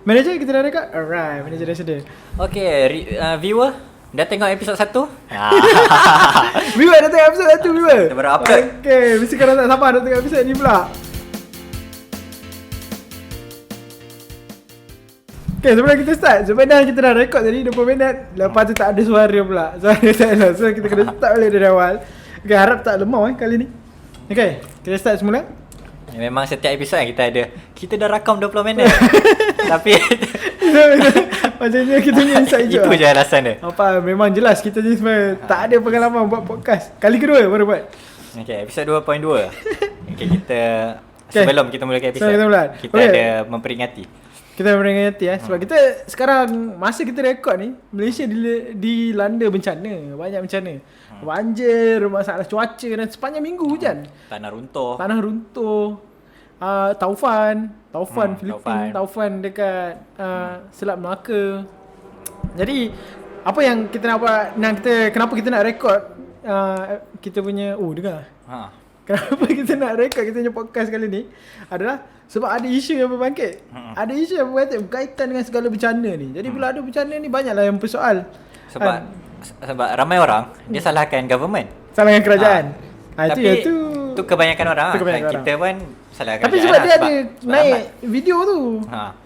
Manager kita dah record? Alright, manager dah sedia. Okay, viewer dah tengok episod 1? Viewer dah tengok episod 1 viewer? Kita baru upload. Okay, mesti korang tak sabar nak tengok episod ni pula. Okay, sebelum kita start, sebenarnya kita dah record tadi 20 minit. Lepas tu tak ada suara pula. Suara tak ada. So kita kena start balik dari awal. Okay, harap tak lemau kali ni. Okay, kita start semula. Memang setiap episod yang kita ada, kita dah rakam 20 minit. Tapi macamnya kita punya insight je. itu je alasan dia. Apa, memang jelas kita ni sebenarnya tak ada pengalaman buat podcast. Kali kedua baru buat. Okay, episod 2.2. Okay, kita sebelum kita mulakan episod, kita ada memperingati. Kita memperingati sebab kita sekarang masa kita rekod ni, Malaysia dilanda bencana, banyak bencana. Banjir, masalah cuaca dan sepanjang minggu hujan. Tanah runtuh. Taufan Filipina, Taufan dekat Selat Melaka. Jadi apa yang kita nak buat, kenapa kita nak rekod kita punya dengar. Kenapa kita nak rekod kita punya podcast kali ni adalah sebab ada isu yang berbangkit. Ada isu yang berbangkit berkaitan dengan segala bencana ni. Jadi bila ada bencana ni banyaklah yang bersoal. Sebab ramai orang dia salahkan government, salahkan kerajaan. Tapi itu kebanyakan orang. Kita pun salahkan tapi kerajaan. Tapi sebab dia ada naik video tu.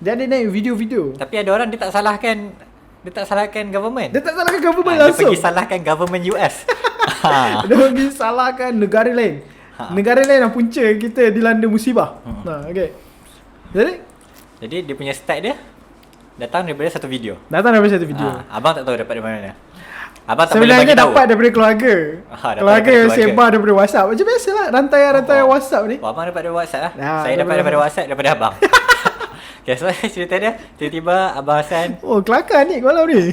Dia ada naik video-video. Tapi ada orang dia tak salahkan government. Dia tak salahkan government langsung. Dia pergi salahkan government US. Dia pergi salahkan negara lain. Negara lain yang punca kita dilanda musibah. Okay. Jadi dia punya start dia datang daripada satu video. Abang tak tahu dapat dari mana. Abang tak sebenarnya boleh bagi tahu. Dapat daripada keluarga. Keluarga sebar daripada WhatsApp. Macam biasalah rantai WhatsApp ni. Abang dapat dari WhatsApp lah. Saya dapat daripada WhatsApp daripada abang. Okay, so cerita dia tiba-tiba Abang Hassan. Kelakar ni malam ni.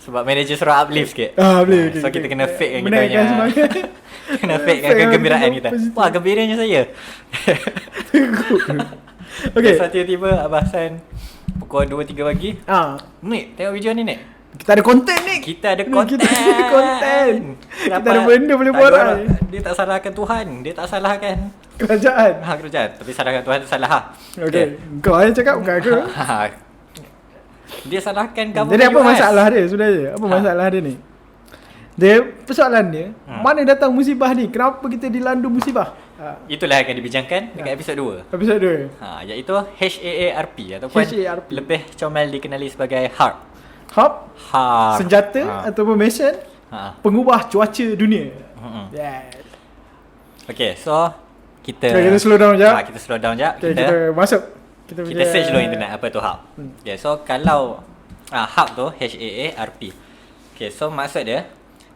Sebab manager suruh uplift sikit. Boleh. So kita kena fake kan kita punya. Kena fake kan kegembiraan kita. Wah, gembiranya saya. Okay. So tiba-tiba Abang Hassan pukul 2-3 pagi. Nik, tengok video ni Nik. Kita ada konten ni. Kita ada konten. Kita ada benda boleh buat. Dia tak salahkan Tuhan. Dia tak salahkan kerajaan. Kerajaan. Tapi salahkan Tuhan tu salah. Okay. Kau yang cakap bukan aku. Dia salahkan government. Jadi apa masalah dia sebenarnya? Apa masalah dia ni? Dia persoalan dia, mana datang musibah ni? Kenapa kita dilanda musibah? Itulah yang akan dibincangkan dekat episod 2. Episod 2. Iaitu HAARP ataupun lebih comel dikenali sebagai HARP. Senjata ataupun mesin pengubah cuaca dunia. Yes. Okay, so kita slow down jap. Kita slow down jap. Kita masuk. Kita search dulu internet apa tu HARP. Okay, so kalau HARP tu HAARP. Okay, so maksud dia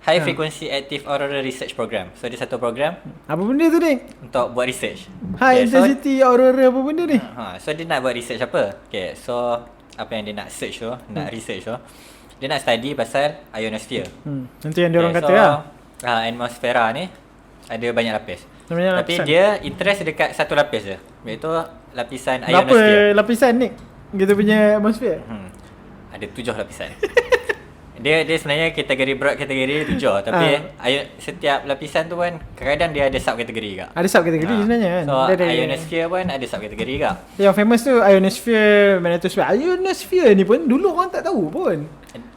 High Frequency Active Auroral Research Program. So dia satu program. Apa benda tu ni? Untuk buat research. High Intensity Auroral apa benda ni? So dia nak buat research apa? Okay, so apa yang dia nak search tu, nak research tu, dia nak study pasal ionosphere. Nanti yang dia orang kata lah. Atmosfera ni ada banyak lapis. Tapi dia interest dekat satu lapis je, iaitu lapisan ionosphere. Berapa lapisan ni kita punya atmosfer? Ada 7 lapisan. Dia sebenarnya broad kategori 7, tapi setiap lapisan tu kan kadang-kadang dia ada subkategori juga. Ada subkategori sebenarnya kan. So ionosphere pun ada subkategori juga. Yang famous tu ionosphere, magnetosphere. Ionosphere ni pun dulu orang tak tahu pun.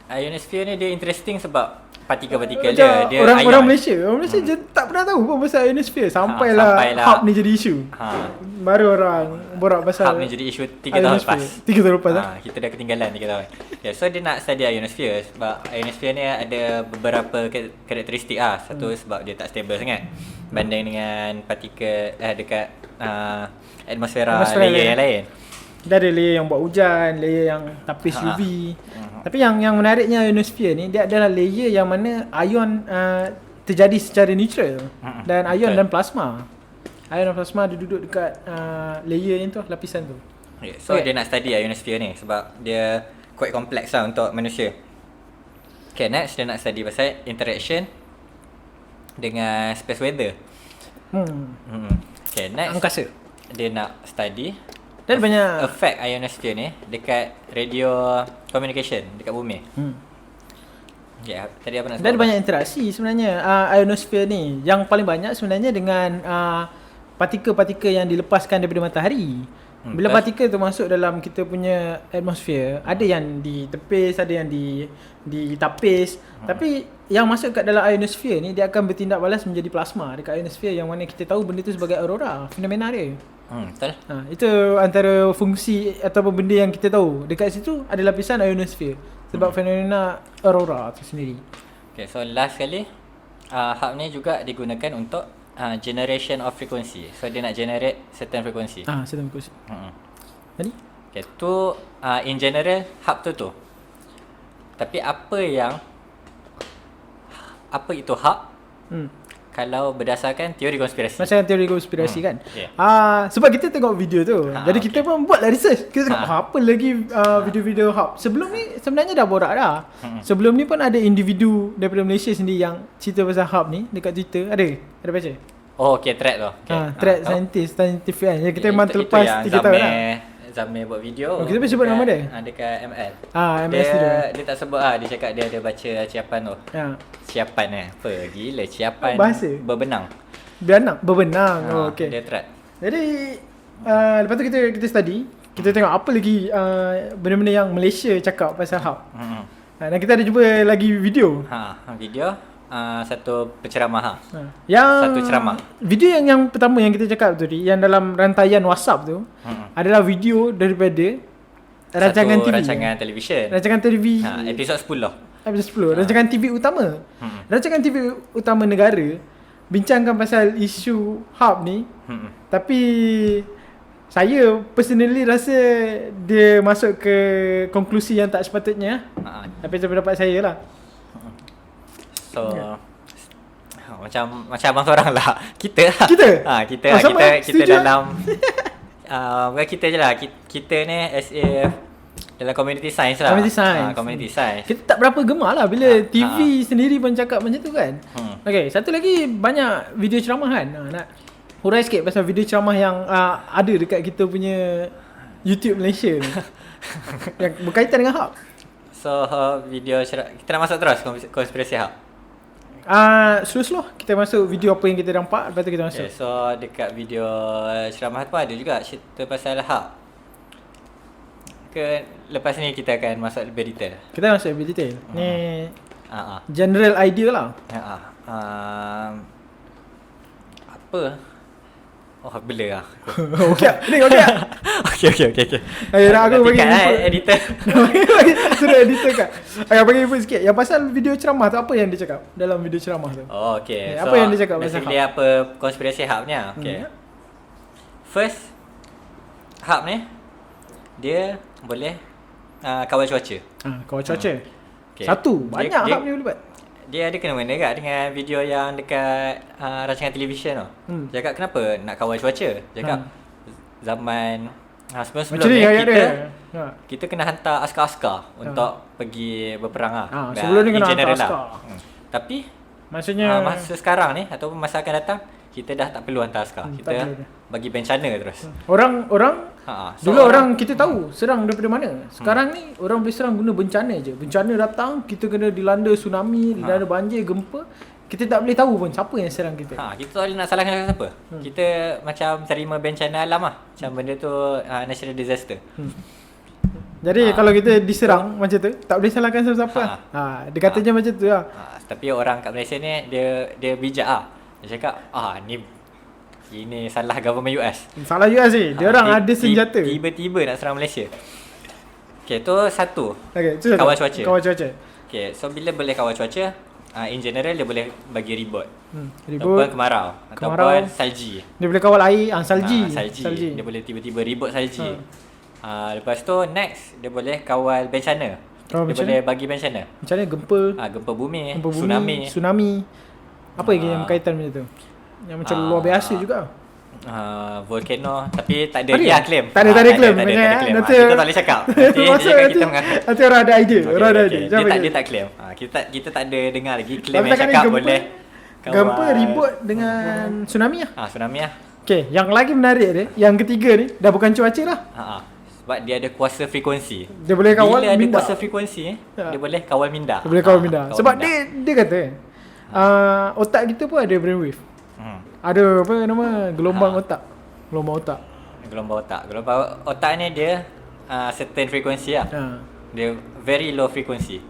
Ionosphere ni dia interesting sebab partikel-partikel dia orang Malaysia je tak pernah tahu pun pasal ionosphere sampailah HARP ni jadi isu. Baru orang borak pasal HARP ni jadi isu 3 tahun lepas. 3 tahun lepas kita dah ketinggalan 3 tahun. So dia nak study ionosphere sebab ionosphere ni ada beberapa karakteristik Satu sebab dia tak stable sangat banding dengan partikel dekat atmosfera layer yang lain. Dia ada layer yang buat hujan, layer yang tapis UV. Tapi yang menariknya ionosphere ni, dia adalah layer yang mana ion terjadi secara neutral. Dan ion dan plasma. Ion dan plasma dia duduk dekat layer yang tu, lapisan tu. So dia nak study ionosphere ni sebab dia quite kompleks lah untuk manusia. Okay, next dia nak study pasal interaction dengan space weather. Okay, next angkasa. Dia nak study dan banyak effect ionosphere ni dekat radio communication dekat bumi. Tadi apa nak sebut? Dan banyak interaksi sebenarnya ionosphere ni. Yang paling banyak sebenarnya dengan partikel-partikel yang dilepaskan daripada matahari. Bila partikel tu masuk dalam kita punya atmosphere, ada yang ditepis, ada yang ditapis. Tapi yang masuk kat dalam ionosphere ni, dia akan bertindak balas menjadi plasma dekat ionosphere, yang mana kita tahu benda tu sebagai aurora, fenomena dia. Betul. Itu antara fungsi ataupun benda yang kita tahu. Dekat situ ada lapisan ionosphere sebab fenomena aurora tu sendiri. Okay, so last sekali, hub ni juga digunakan untuk generation of frequency. So dia nak generate certain frequency. Certain frequency. Jadi? Okay, tu in general hub tu. Tapi apa itu hub? Kalau berdasarkan teori konspirasi. Macam teori konspirasi kan. Okay. Sebab kita tengok video tu. Jadi kita pun buatlah research. Kita tengok apa lagi video-video hub. Sebelum ni sebenarnya dah borak dah. Sebelum ni pun ada individu daripada Malaysia sendiri yang cerita pasal hub ni dekat Twitter. Ada baca? Oh, okay, thread tu. Okay. Thread scientific kan. Yang kita memang terlepas 3 tahun lah. Zamir buat video. Kita boleh sebut nama dia? Dekat ML. ML Studio. Dia tak sebut dia cakap dia ada baca ciapan tu. Ciapan apa? Gila, ciapan bahasa berbenang. Berbenang. Okay. Dia thread. Jadi lepas tu kita study, kita tengok apa lagi benda-benda yang Malaysia cakap pasal hub. Dan kita ada jumpa lagi video. Video satu penceramah. Yang satu ceramah. Video yang pertama yang kita cakap tu yang dalam rantaian WhatsApp tu adalah video daripada rancangan TV. Rancangan televisyen. Rancangan TV. Episod 10. Episod 10. Rancangan TV utama. Rancangan TV utama negara bincangkan pasal isu hub ni. Tapi saya personally rasa dia masuk ke konklusi yang tak sepatutnya. Tapi itu pendapat saya lah. So macam abang seorang lah. Kita dalam bukan kita je lah. Kita ni as if dalam community science lah. Community science. Kita tak berapa gemar lah bila TV sendiri pun cakap macam tu kan. Okay, satu lagi banyak video ceramah kan. Nak hurai sikit pasal video ceramah yang ada dekat kita punya YouTube Malaysia ni. Yang berkaitan dengan hub. So video kita nak masuk terus konspirasi hub. Slow kita masuk video apa yang kita nampak, lepas tu kita masuk. Okay, so dekat video ceramah tu ada juga cerita pasal hub. Lepas ni kita akan masuk lebih detail. Kita masuk lebih detail. Ni general idea lah. Apa? Oh, blur lah. Okey. Ni okey. Okey. Nak aku bagi editor. Suruh editor kan. Bagi input sikit. Yang pasal video ceramah tu, apa yang dia cakap dalam video ceramah tu? Oh, okey. Apa yang dia cakap pasal hub? Apa konspirasi hubnya? Okey. First, hub ni dia boleh kawal cuaca. Kawal cuaca. Okay. Satu, banyak hub ni boleh buat. Dia ada kena-mena kat dengan video yang dekat rancangan televisyen tu. Cakap kenapa nak kawal cuaca? Cakap zaman sebelum ni kita kena hantar askar-askar untuk pergi berperang lah. Sebelum ni kena hantar askar. Tapi maksudnya masa sekarang ni ataupun masa akan datang, kita dah tak perlu hantar askar. Kita bagi bencana terus. Orang dulu orang kita tahu serang daripada mana. Sekarang ni orang boleh serang guna bencana je. Bencana datang, kita kena dilanda tsunami, dilanda banjir, gempa. Kita tak boleh tahu pun siapa yang serang kita. Kita tak boleh nak salahkan siapa. Kita macam terima bencana alam lah. Macam benda tu national disaster. Jadi kalau kita diserang macam tu, tak boleh salahkan siapa-siapa. Dia katanya macam tu lah. Tapi orang kat Malaysia ni dia bijak lah. Dia cakap ini salah government US. Salah US ni. Dia orang ada senjata. Tiba-tiba nak serang Malaysia. Okay, tu satu. Kawal cuaca. Okay, so bila boleh kawal cuaca, in general dia boleh bagi ribut. Ribut. Ataupun kemarau. Ataupun salji. Dia boleh kawal air, salji. Salji. Dia boleh tiba-tiba ribut salji. Lepas tu next, dia boleh kawal bencana. Dia boleh bagi bencana. Bencana gempa. Gempa bumi, tsunami. Apa lagi yang berkaitan macam tu? Yang macam luar biasa juga. Volcano. Tapi tak ada dia claim. Tak ada claim. Nanti kita tak boleh cakap. Nanti orang ada idea. Dia tak claim. Kita tak ada dengar lagi claim yang cakap boleh gempa, ribut dengan tsunami lah. Tsunami lah. Okay, yang lagi menarik dia, yang ketiga ni dah bukan cuaca lah. Sebab dia ada kuasa frekuensi. Dia boleh kawal minda. Bila ada kuasa frekuensi, dia boleh kawal minda. Dia boleh kawal minda. Sebab dia kata otak kita pun ada brainwave. Ada apa nama gelombang otak. Gelombang otak. Gelombang otak ni dia certain frequency lah. Dia very low frequency.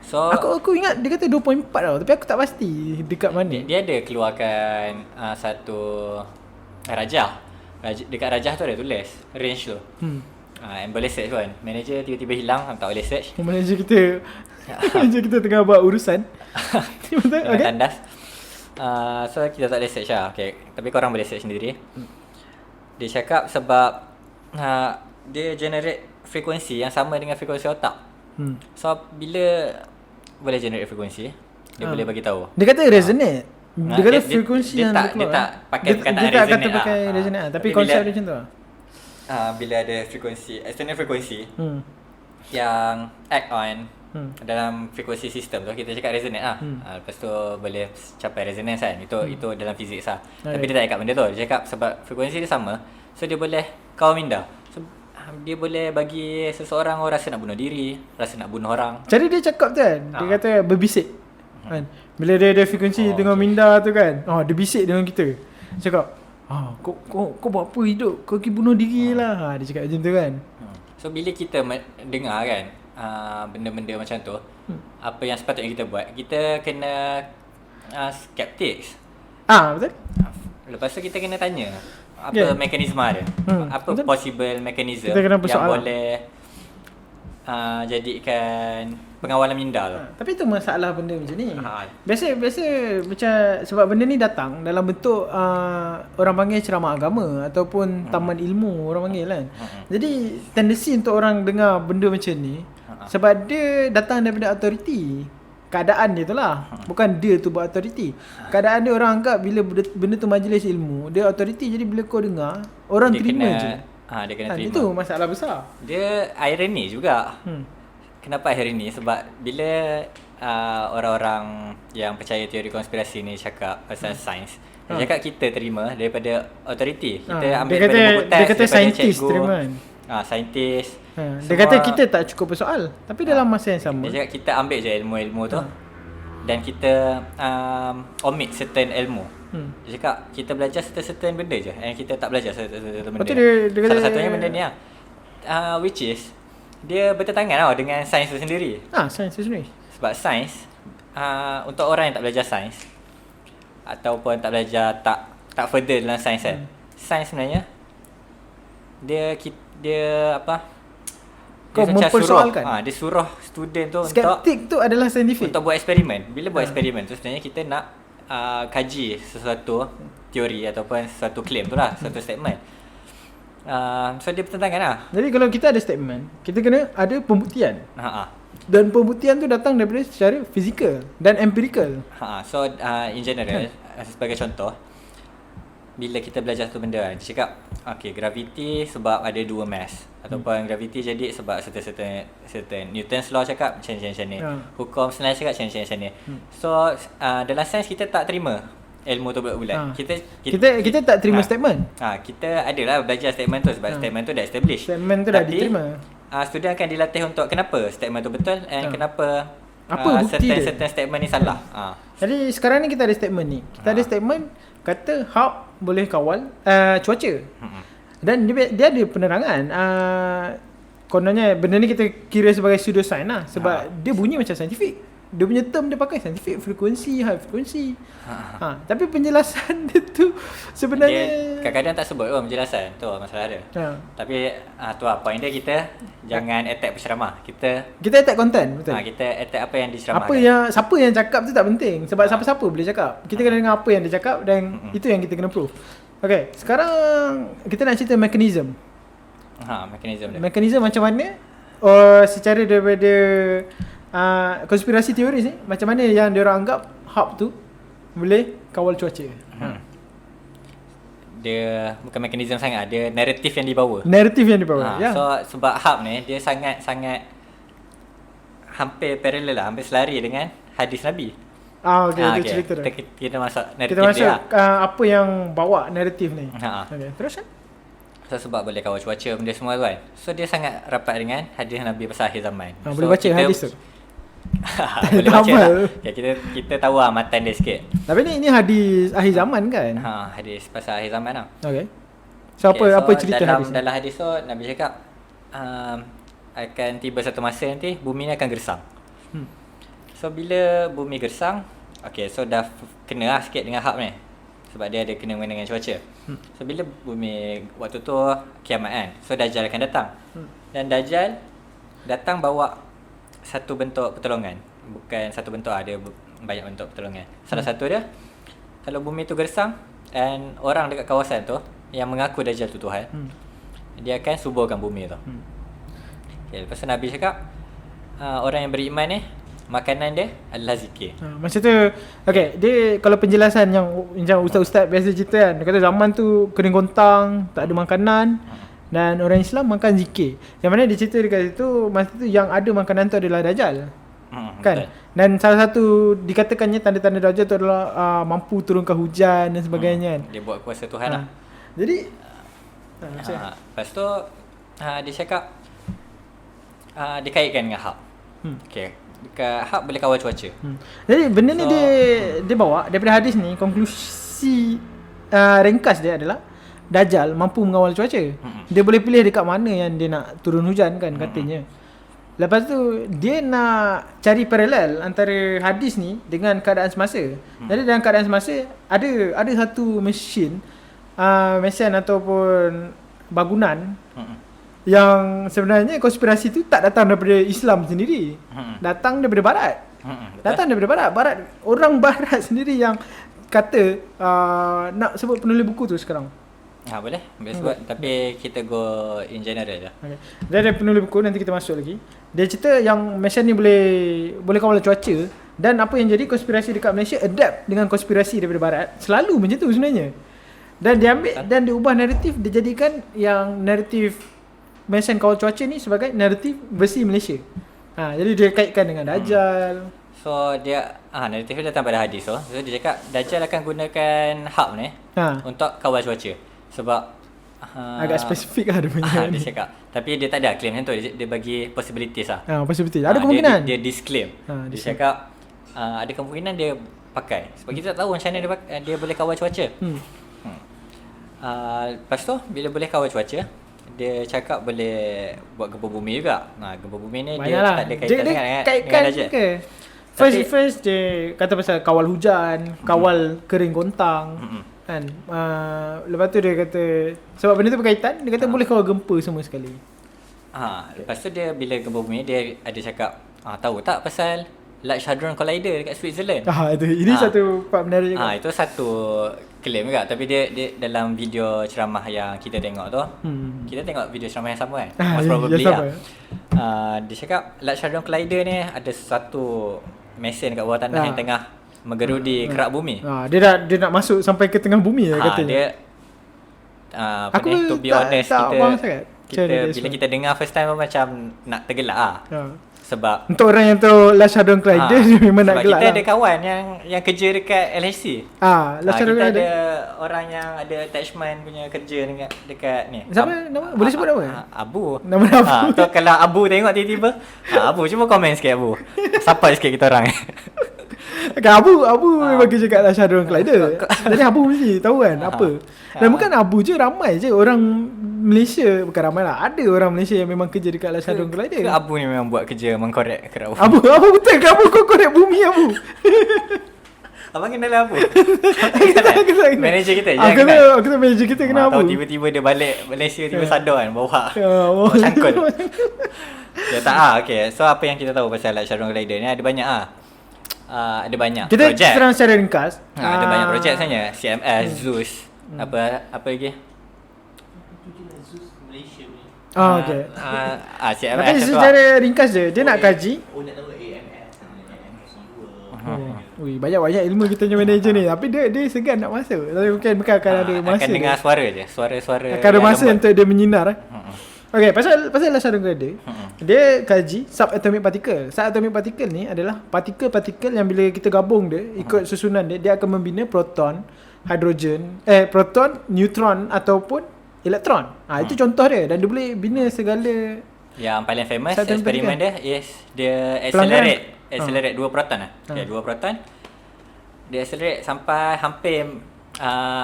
So Aku ingat dia kata 2.4 tau, tapi aku tak pasti dekat mana. dia ada keluarkan satu rajah. Dekat rajah tu ada tulis range tu. And boleh search kan. Manager tiba-tiba hilang, tak boleh search. Manager kita tengah buat urusan. Betul? Dengan Okay. tandas. So kita tak boleh search lah. Okay. Tapi korang boleh search sendiri. Dia cakap sebab dia generate frekuensi yang sama dengan frekuensi otak. So bila boleh generate frekuensi, dia boleh bagi tahu. Dia kata resonate. Dia kata frekuensi yang dia keluar. tak pakai perkataan dia tak kata resonate pakai resonate tapi Tapi konsep bila- dia macam tu lah. Bila ada frekuensi, external frekuensi yang act on dalam frekuensi sistem tu, kita cakap resonate lah. Lepas tu boleh capai resonance kan. Itu dalam fizik lah. Tapi dia tak cakap benda tu. Dia cakap sebab frekuensi dia sama, so dia boleh kawal minda. So dia boleh bagi seseorang rasa nak bunuh diri, rasa nak bunuh orang. Cara dia cakap tu kan, dia kata berbisik kan. Bila dia ada frekuensi dengan minda tu kan, dia bisik dengan kita. Cakap, kau buat apa hidup? Kau pergi bunuh diri lah. Dia cakap macam tu kan. So bila kita dengar kan benda-benda macam tu, apa yang sepatutnya kita buat, kita kena skeptics. Betul? Lepas tu kita kena tanya apa mekanisme dia. Apa betul. possible mechanism Kita kena yang bersoalan. boleh jadikan pengawalan minda tu. Tapi tu masalah benda macam ni. Ha. Biasa macam sebab benda ni datang dalam bentuk orang panggil ceramah agama ataupun taman ilmu orang panggil kan. Jadi tendensi untuk orang dengar benda macam ni sebab dia datang daripada authority. Keadaan dia tu lah. Bukan dia tu buat authority. Keadaan dia orang anggap bila benda tu majlis ilmu, dia authority, jadi bila kau dengar, orang Dia terima kena, je. dia kena terima. Itu masalah besar. Dia irony juga. Kenapa irony? Sebab bila orang-orang yang percaya teori konspirasi ni cakap pasal sains, dia cakap kita terima daripada authority. Kita ambil daripada buku teks, dia kata daripada saintis cikgu. terima kan. Saintis. Dia kata kita tak cukup bersoal. Tapi dalam masa yang sama, Dia cakap kita ambil je ilmu-ilmu tu dan kita omit certain ilmu. Dia cakap kita belajar certain benda je and kita tak belajar certain benda. Lepas tu dia kata, Salah satunya benda ni lah. Which is dia bertentangan tau dengan sains tu sendiri. sains tu sendiri. Sebab sains untuk orang yang tak belajar sains ataupun tak belajar tak further dalam sains kan. Sains sebenarnya dia apa? Kau Dia macam mempersoalkan. dia suruh student tu Skeptik tu adalah saintifik. untuk buat eksperimen. Bila buat eksperimen tu sebenarnya kita nak kaji sesuatu teori ataupun sesuatu claim tu lah, satu statement. So dia bertentangan lah. Jadi kalau kita ada statement, kita kena ada pembuktian. Dan Dan pembuktian tu datang daripada secara fizikal dan empirical. So in general sebagai contoh, bila kita belajar satu benda kan, dia cakap gravity sebab ada dua mass ataupun gravity jadi sebab certain Newton's law cakap macam ni. Hukum senarai cakap macam ni. So dalam sains kita tak terima ilmu tu bulat-bulat. Kita tak terima statement. Kita adalah belajar statement tu sebab statement tu dah established. Statement tu dah diterima. Student akan dilatih untuk kenapa statement tu betul and kenapa apa bukti dia? certain statement ni salah. Jadi sekarang ni kita ada statement ni. Kita ada statement kata hub boleh kawal cuaca. Dan dia ada penerangan. Kononnya benda ni kita kira sebagai pseudoscience lah sebab dia bunyi macam saintifik. Dia punya term dia pakai saintifik, frekuensi, high frekuensi. Tapi penjelasan dia tu sebenarnya dia kadang-kadang tak sebut pun penjelasan. Tu masalah dia. Tapi tu lah point dia, kita jangan attack penceramah. Kita attack content, betul. Kita attack apa yang diceramahkan. Siapa yang cakap tu tak penting sebab siapa-siapa boleh cakap. Kita kena dengar apa yang dia cakap dan itu yang kita kena prove. Okay, sekarang kita nak cerita mekanisme. Mekanisme dia. Mekanisme macam mana? Secara daripada konspirasi teori ni, macam mana yang diorang anggap hub tu boleh kawal cuaca. Dia bukan mekanisme sangat, dia naratif yang dibawa. Naratif yang dibawa. So sebab hub ni dia sangat hampir parallel lah, hampir selari dengan hadis Nabi. Itu cerita tu. Kita masuk naratif Kita masuk dia. apa yang bawa naratif ni. Terus kan? So sebab boleh kawal cuaca benda semua tu kan. So dia sangat rapat dengan hadis Nabi pasal akhir zaman. Boleh baca hadis tu. Boleh baca lah. Kita tahu lah matan dia sikit. Tapi ni hadis akhir zaman kan? Hadis pasal akhir zaman lah. Okay. So Okay, apa cerita dalam, hadis ni? dalam hadis tu Nabi cakap akan tiba satu masa nanti bumi ni akan gersang. So bila bumi gersang, okay, so dah kena lah sikit dengan hak ni, sebab dia ada kena dengan cuaca. So bila bumi waktu tu kiamat kan, so Dajjal akan datang. Dan Dajjal datang bawa satu bentuk pertolongan. Bukan satu bentuk, dia banyak bentuk pertolongan. Salah satu dia, kalau bumi tu gersang and orang dekat kawasan tu yang mengaku Dajjal tu Tuhan, dia akan suburkan bumi tu. Okay, lepas tu Nabi cakap orang yang beriman ni, makanan dia adalah zikir. Macam tu. Okay, dia kalau penjelasan yang macam ustaz-ustaz biasa cerita kan, dia kata zaman tu kering gontang, tak ada makanan, dan orang Islam makan zikir. Yang mana dia cerita dekat situ, masa tu yang ada makanan tu adalah Dajjal. Kan? Betul. Dan salah satu dikatakannya tanda-tanda Dajjal tu adalah mampu turunkan hujan dan sebagainya kan. Dia buat kuasa Tuhan lah. Jadi lepas tu dia cakap dia kaitkan dengan hak. Okay, dekat hak boleh kawal cuaca. Jadi benda ni dia bawa daripada hadis ni, konklusi ringkas dia adalah Dajjal mampu mengawal cuaca. Dia boleh pilih dekat mana yang dia nak turun hujan kan katanya. Lepas tu dia nak cari paralel antara hadis ni dengan keadaan semasa. Jadi dalam keadaan semasa ada satu mesin ataupun bangunan yang sebenarnya konspirasi tu tak datang daripada Islam sendiri. Datang daripada barat. Datang daripada barat. Orang barat sendiri yang kata nak sebut penulis buku tu sekarang. Boleh sebut, tapi kita go in general je. Okay. Dia ada penulis buku, nanti kita masuk lagi. Dia cerita yang mesin ni boleh kawal cuaca, dan apa yang jadi konspirasi dekat Malaysia adapt dengan konspirasi daripada barat. Selalu macam tu sebenarnya. Dan dia ambil dan dia ubah naratif, dia jadikan yang naratif mesin kawal cuaca ni sebagai naratif versi Malaysia. Jadi dia kaitkan dengan Dajjal. So dia naratif dia datang pada hadis tu. So dia cakap Dajjal akan gunakan hak ni untuk kawal cuaca. Sebab agak spesifik lah dia punya dia cakap. Tapi dia tak ada claim macam tu. Dia bagi possibilities lah. Possibilities. Ada kemungkinan. Dia disclaim. Dia cakap ada kemungkinan dia pakai. Sebab kita tak tahu macam mana dia boleh kawal cuaca. Lepas tu bila boleh kawal cuaca, dia cakap boleh buat gempa bumi juga. Gempa bumi ni dia tak ada kaitan dengan Dajjal. First dia kata pasal kawal hujan, kawal kering gontang. Kan. Lepas tu dia kata sebab benda tu berkaitan, dia kata boleh kawal gempa semua sekali. Lepas tu dia bila gempa bumi dia ada cakap tahu tak pasal Large Hadron Collider dekat Switzerland. Ini satu part menarik juga. Itu satu claim juga, tapi dia dalam video ceramah yang kita tengok tu, kita tengok video ceramah yang sama kan. Most probably dia cakap Large Hadron Collider ni ada satu mesin kat bawah tanah yang tengah menggerudi kerak bumi. Dia nak masuk sampai ke tengah bumi katanya. Dia to be honest, bila kita dengar first time macam nak tergelak sebab untuk orang yang tahu Large Hadron Collider dia memang nak gelak. Sebab kita ada kawan yang kerja dekat LHC. Kita ada orang yang ada attachment punya kerja dekat ni. Siapa nama? Boleh sebut nama? Abu. Nama Abu. So kalau Abu tengok tiba-tiba, Abu cuba komen sikit Abu. Sapa sikit kita orang. Abu memang kerja kat Large Hadron Collider. Jadi Abu mesti tahu kan apa. Dan bukan Abu je, ramai je orang Malaysia, bukan ramai lah, ada orang Malaysia yang memang kerja dekat Large Hadron Collider. Abu ni memang buat kerja mengkorek kerak bumi. Abu betul ke Abu kau korek bumi Abu? Abang kenal Abu? Manager kita je. Aku tahu manager kita kenal Abu. Tahu tiba-tiba dia balik Malaysia tiba sadar kan bawa cangkul. Dia tak okay. So apa yang kita tahu pasal Large Hadron Collider ni ada banyak ada banyak kita projek. Kita terang secara ringkas. Ada banyak projek sebenarnya. CMS, Zeus, apa lagi? Okay. CMS. Tapi secara ringkas je, dia nak kaji. Nak tahu AMS. Banyak ilmu kita punya manager ni. Tapi dia segan nak masuk. Tapi mungkin akan ada masa. Akan dengar suara je. Suara-suara. Akan ada masa untuk dia menyinar. Okay, pasal Large Hadron Collider, dia kaji subatomic particle. Subatomic particle ni adalah partikel-partikel yang bila kita gabung dia, ikut susunan dia akan membina proton, hidrogen, proton, neutron ataupun elektron. Itu contoh dia, dan dia boleh bina segala. Yang paling famous eksperimen dia is dia accelerate 2 proton lah. Okay, 2 proton. Dia accelerate sampai hampir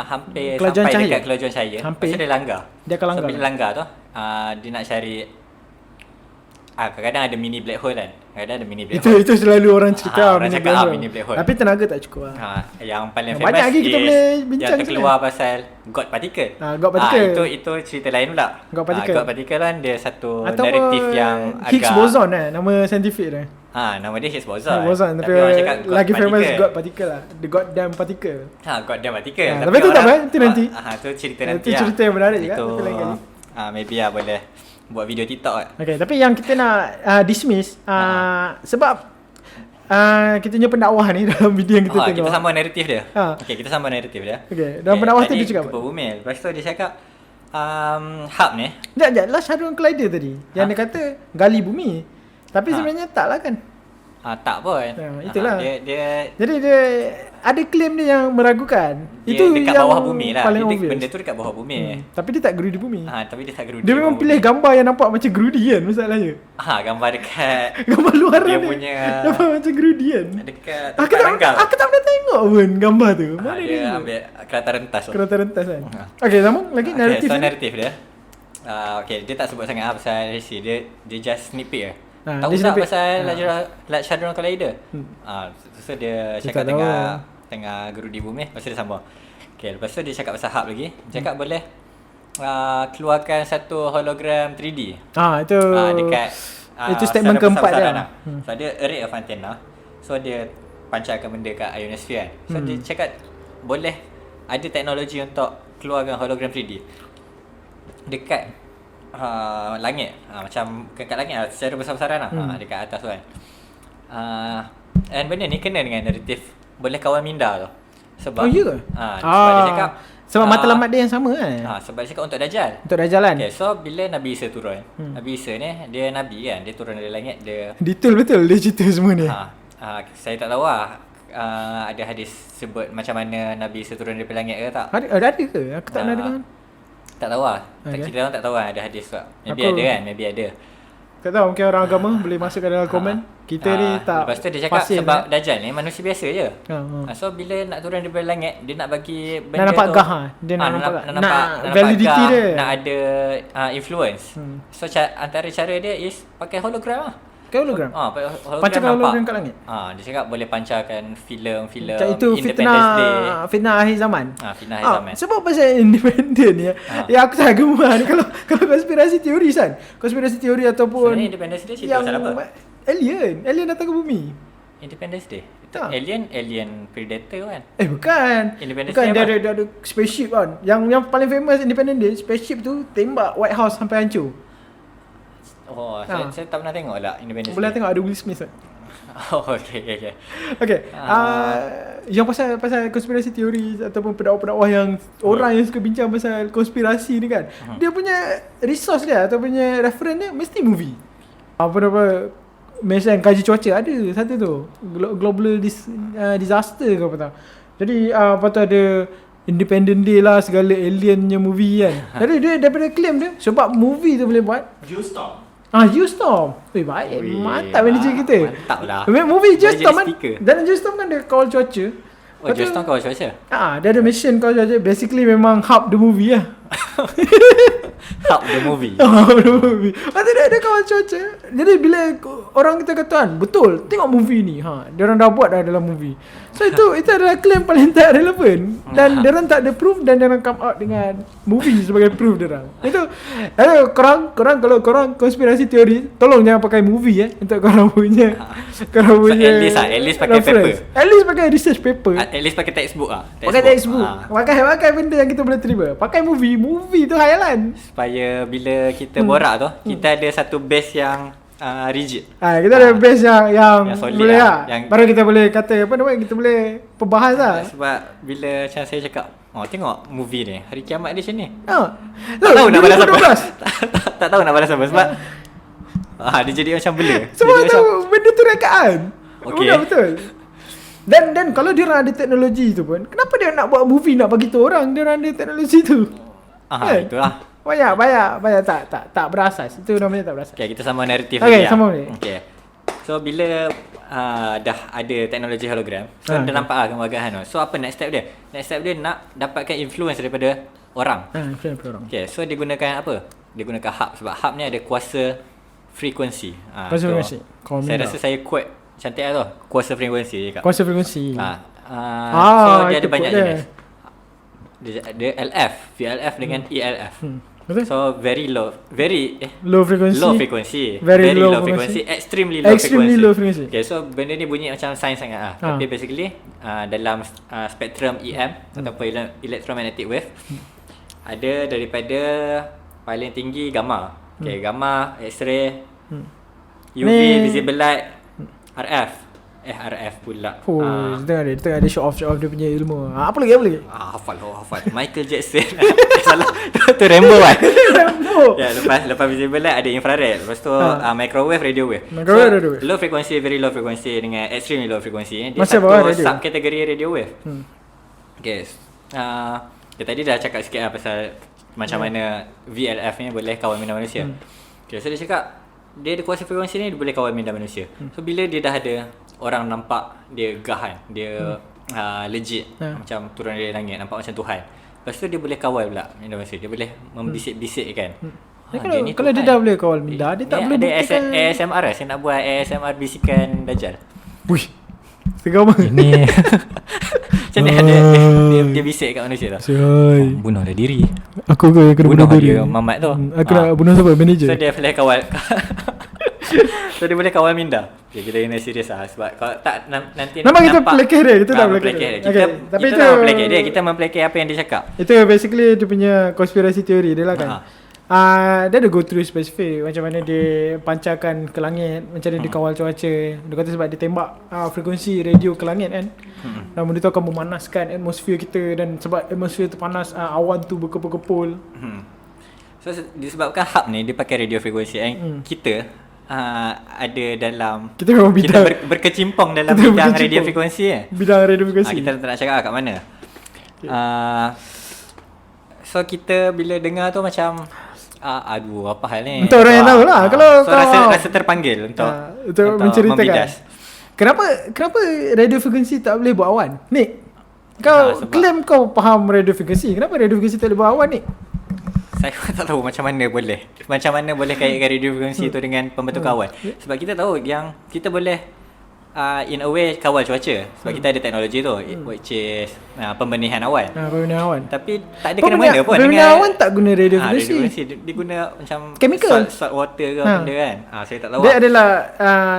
hampir Kelajuan sampai cahaya? dekat kelajuan cahaya. Hampir. Lepas tu dia langgar. Dia akan langgar. So bila langgar tu, dia nak cari kadang-kadang ada mini black hole kan. Kadang-kadang ada mini black hole. Itu selalu orang cerita orang mini cakap, black hole. mini black hole. Tapi tenaga tak cukup lah. Yang paling Banyak famous lagi kita is boleh bincang yang terkeluar pasal God particle. God particle. Itu cerita lain pula. God particle. God particle kan dia satu Atau naratif yang Higgs agak boson nama saintifik dia. nama dia Higgs boson. Boson tapi orang cakap God lagi famous particle. God particle lah. The goddamn particle. God damn particle. Tapi tu tak apa, itu nanti. Itu cerita Itu nanti. cerita yang menarik juga, Itu tapi lain kali. maybe boleh buat video TikTok kan. Okay, tapi yang kita nak dismiss sebab kita punya pendakwah ni dalam video yang kita tengok. Kita sambung naratif dia. Okay, kita sambung naratif dia. Okay, dalam pendakwah tu dia cakap apa? Bumi. Lepas tu dia cakap hub ni. Sekejap, Large Hadron Collider tadi yang dia kata gali bumi. Tapi sebenarnya tak lah kan. Tak pun. Itulah. Dia Jadi dia ada claim dia yang meragukan. dia Itu dekat yang bawah bumi lah. paling obvious. Benda tu dekat bawah bumi. Tapi dia tak gerudi bumi. Tapi dia tak gerudi. Dia memang pilih gambar yang nampak macam gerudi kan masalahnya. Gambar dekat Gambar luar dia ni punya nampak macam gerudi kan. dekat Aku tempat rangkap. tak pernah tengok pun gambar tu. Mana Dia ambil kereta rentas tu. kereta rentas kan. Okey, sambung lagi naratif. So ni. naratif dia. Dia tak sebut sangat pasal resi. Dia just sneak peek je. Tahu dia tak sneak peek. pasal Large Hadron Collider? So dia Dia cakap tak tahu. tengah gerudi bumi. Lepas tu dia sambung. Lepas tu dia cakap pasal hub lagi. Dia cakap boleh keluarkan satu hologram 3D. Itu Dekat itu statement keempat dia. lah. So dia array of antenna. So dia pancarkan benda kat ionosphere kan. So dia cakap boleh ada teknologi untuk keluarkan hologram 3D dekat langit. Macam kat langit lah, secara besar-besaran lah. Dekat atas tu kan. And benda ni kena dengan naratif boleh kawal minda tu. Sebab Oh ya ke? sebab dia cakap sebab matlamat dia yang sama kan. sebab dia cakap untuk Dajjal. Untuk Dajalan. Okay, so bila Nabi Isa turun, Nabi Isa ni dia Nabi kan, dia turun dari langit, dia Detail betul dia cerita semua ni. saya tak tahu lah ada hadis sebut macam mana Nabi Isa turun dari langit ke tak. Ada ke? Aku tak pernah dengar. Tak tahu lah. Okay. Kita orang tak tahu lah ada hadis tak. Maybe Aku- ada kan, maybe ada. Tak tahu mungkin orang agama boleh masuk ke dalam komen. Kita ni tak. Lepas tu dia cakap fasih sebab sangat. Dajjal ni manusia biasa je. So bila nak turun daripada langit, dia nak bagi benda Nak nampak tu, gah. Dia nak nampak gah. Nak validity gah, dia. nak ada influence. So antara cara dia is pakai hologram lah. Ke hologram. Hologram Pancarkan nampak. hologram kat langit. Dia cakap boleh pancarkan filem-filem Macam itu Independence Day. fitnah akhir zaman. Fitnah akhir zaman. Sebab pasal independent ni ya aku tak gemar ni kalau konspirasi teori kan. Konspirasi teori ataupun Sebenarnya Independence Day cerita pasal apa? Alien datang ke bumi. Independence Day. Itu Tak. alien predator kan. Bukan. Independence Bukan Day dia ada spaceship kan. Yang paling famous Independence Day, spaceship tu tembak White House sampai hancur. Saya tak pernah tengok lah Independence Boleh Day. tengok ada Will Smith kan. Okay. Okay. Yang pasal konspirasi teori ataupun pendakwah-pendakwah yang orang yang suka bincang pasal konspirasi ni kan. Dia punya resource dia atau punya reference dia mesti movie. Apa mention kaji cuaca ada satu tu. Global disaster ke apa tak. Jadi apa tu ada Independent Day lah segala aliennya movie kan. Jadi dia daripada claim dia sebab movie tu boleh buat Geostorm. Baik. Mantap manager kita. Mantap lah. Movie Boleh Geostorm jadi kan. speaker. Dan Geostorm kan dia kawal cuaca. Geostorm kawal cuaca? Dia ada mission kawal cuaca. Basically memang hub the movie lah. Hub the movie. Hub the movie. Lepas tu dia kawal cuaca. Jadi bila orang kita kata kan, betul, tengok movie ni. Dia orang dah buat dah dalam movie. So itu adalah claim paling tak relevan. Dan dia orang tak ada proof dan dia orang come out dengan movie sebagai proof dia orang. Itu korang kalau korang konspirasi teori, tolong jangan pakai movie untuk korang punya at least pakai reference. paper. At least pakai research paper. At least pakai textbook lah. Pakai textbook. Pakai benda yang kita boleh terima. Pakai movie tu hayalan. Supaya bila kita borak tu, kita ada satu base yang rigid. Kita ada base yang solid boleh lah. lah. Baru kita boleh kata apa namanya, kita boleh perbahas lah. Sebab bila macam saya cakap, tengok movie ni, hari kiamat dia macam ni. Tak tahu nak balas apa. 2012. Tak tahu nak balas apa sebab dia jadi macam bela. Sebab Jadi tahu benda tu rekaan. Okey. Betul. Dan kalau dia orang ada teknologi tu pun, kenapa dia nak buat movie nak bagi tahu orang dia orang ada teknologi tu? Itulah. Banyak tak berasas. Itu namanya tak berasas. Okay, kita sambung naratif Okay, lagi. sambung ni. Okay. So bila dah ada teknologi hologram, so dia nampak lah gambar-gambar tu. So apa next step dia? Next step dia nak dapatkan influence daripada orang. Influence daripada orang. Okay, so dia gunakan apa? Dia gunakan hub. Sebab hub ni ada kuasa frekuensi. Kuasa frekuensi. Saya rasa saya quote cantik lah tu. Kuasa frekuensi cakap. Kuasa frekuensi. So dia ada banyak jenis. Dia LF, VLF dengan ELF. Betul? So very low frequency. Low frequency. Very low frequency. Extremely low Extremely frequency. low frequency. Okay, so benda ni bunyi macam sains sangat lah. Tapi basically dalam spektrum EM ataupun electromagnetic wave ada daripada paling tinggi gamma. Okay, gamma, X-ray, UV, visible light, RF. RF pula. Tengah ada show off dia punya ilmu. Apa lagi? Hafal. Michael Jackson. Salah. Tu Rambo kan. Rambo. Ya, lepas visible light ada infrared. Lepas tu microwave, radio wave. Radio wave. Low frequency, very low frequency dengan extremely low frequency. Dia Macam satu radio. subkategori radio wave. Okay. Tadi dah cakap sikit lah pasal macam mana VLF ni boleh kawal minda manusia. Okay, so dia cakap dia ada kuasa frekuensi ni, dia boleh kawal minda manusia. So bila dia dah ada orang nampak dia gahan, dia legit, macam turun dari langit, nampak macam Tuhan. Lepas tu dia boleh kawal pula minda manusia. Dia boleh membisik-bisikkan. Kalau dia dah boleh kawal minda, dia tak boleh buktikan. Ada ASMR lah. Saya nak buat ASMR bisikan Dajjal. Wih, segama ini macam ni dia bisik kat manusia tu. Bunuh dah diri. Aku kena bunuh diri. Dia mamat tu. Aku nak bunuh siapa? Manager. So dia boleh kawal. So dia boleh kawal minda. Okay, kita kena serius lah. Sebab kalau tak nanti nampak kita pelekeh dia. Kita dah pelekeh dia. Tapi kita tak pelekeh dia. Kita mempelekeh apa yang dia cakap. Itu basically dia punya konspirasi teori dia lah kan. Dia ada go through spesifik macam mana dia pancarkan ke langit, macam mana dia kawal cuaca. Dia kata sebab dia tembak frekuensi radio ke langit kan. Dan benda tu akan memanaskan atmosfer kita, dan sebab atmosfer tu panas, awan tu berkepul-kepul. So disebabkan hub ni dia pakai radio frekuensi and kita ada dalam kita memang bidang berkecimpung dalam bidang radio frekuensi bidang radio frekuensi. Kita tak nak cakap kat mana. So kita bila dengar tu macam aduh apa hal ni, untuk orang yang tahu lah. Kalau so rasa terpanggil untuk menceritakan membidas. Kenapa radio frekuensi tak boleh buat awan? Nick, kau claim kau faham radio frekuensi. Kenapa radio frekuensi tak boleh buat awan, Nick? Saya tak tahu macam mana boleh kaitkan radio frekuensi tu dengan pembentukan awan. Sebab kita tahu yang kita boleh in a way kawal cuaca. Sebab kita ada teknologi tu, which is pembenihan awan. Pembenihan awan. Tapi tak ada kena-mena pun pembenihan awan tak guna radio frekuensi. Dia guna macam chemical, salt water ke benda kan. Saya tak tahu. Dia adalah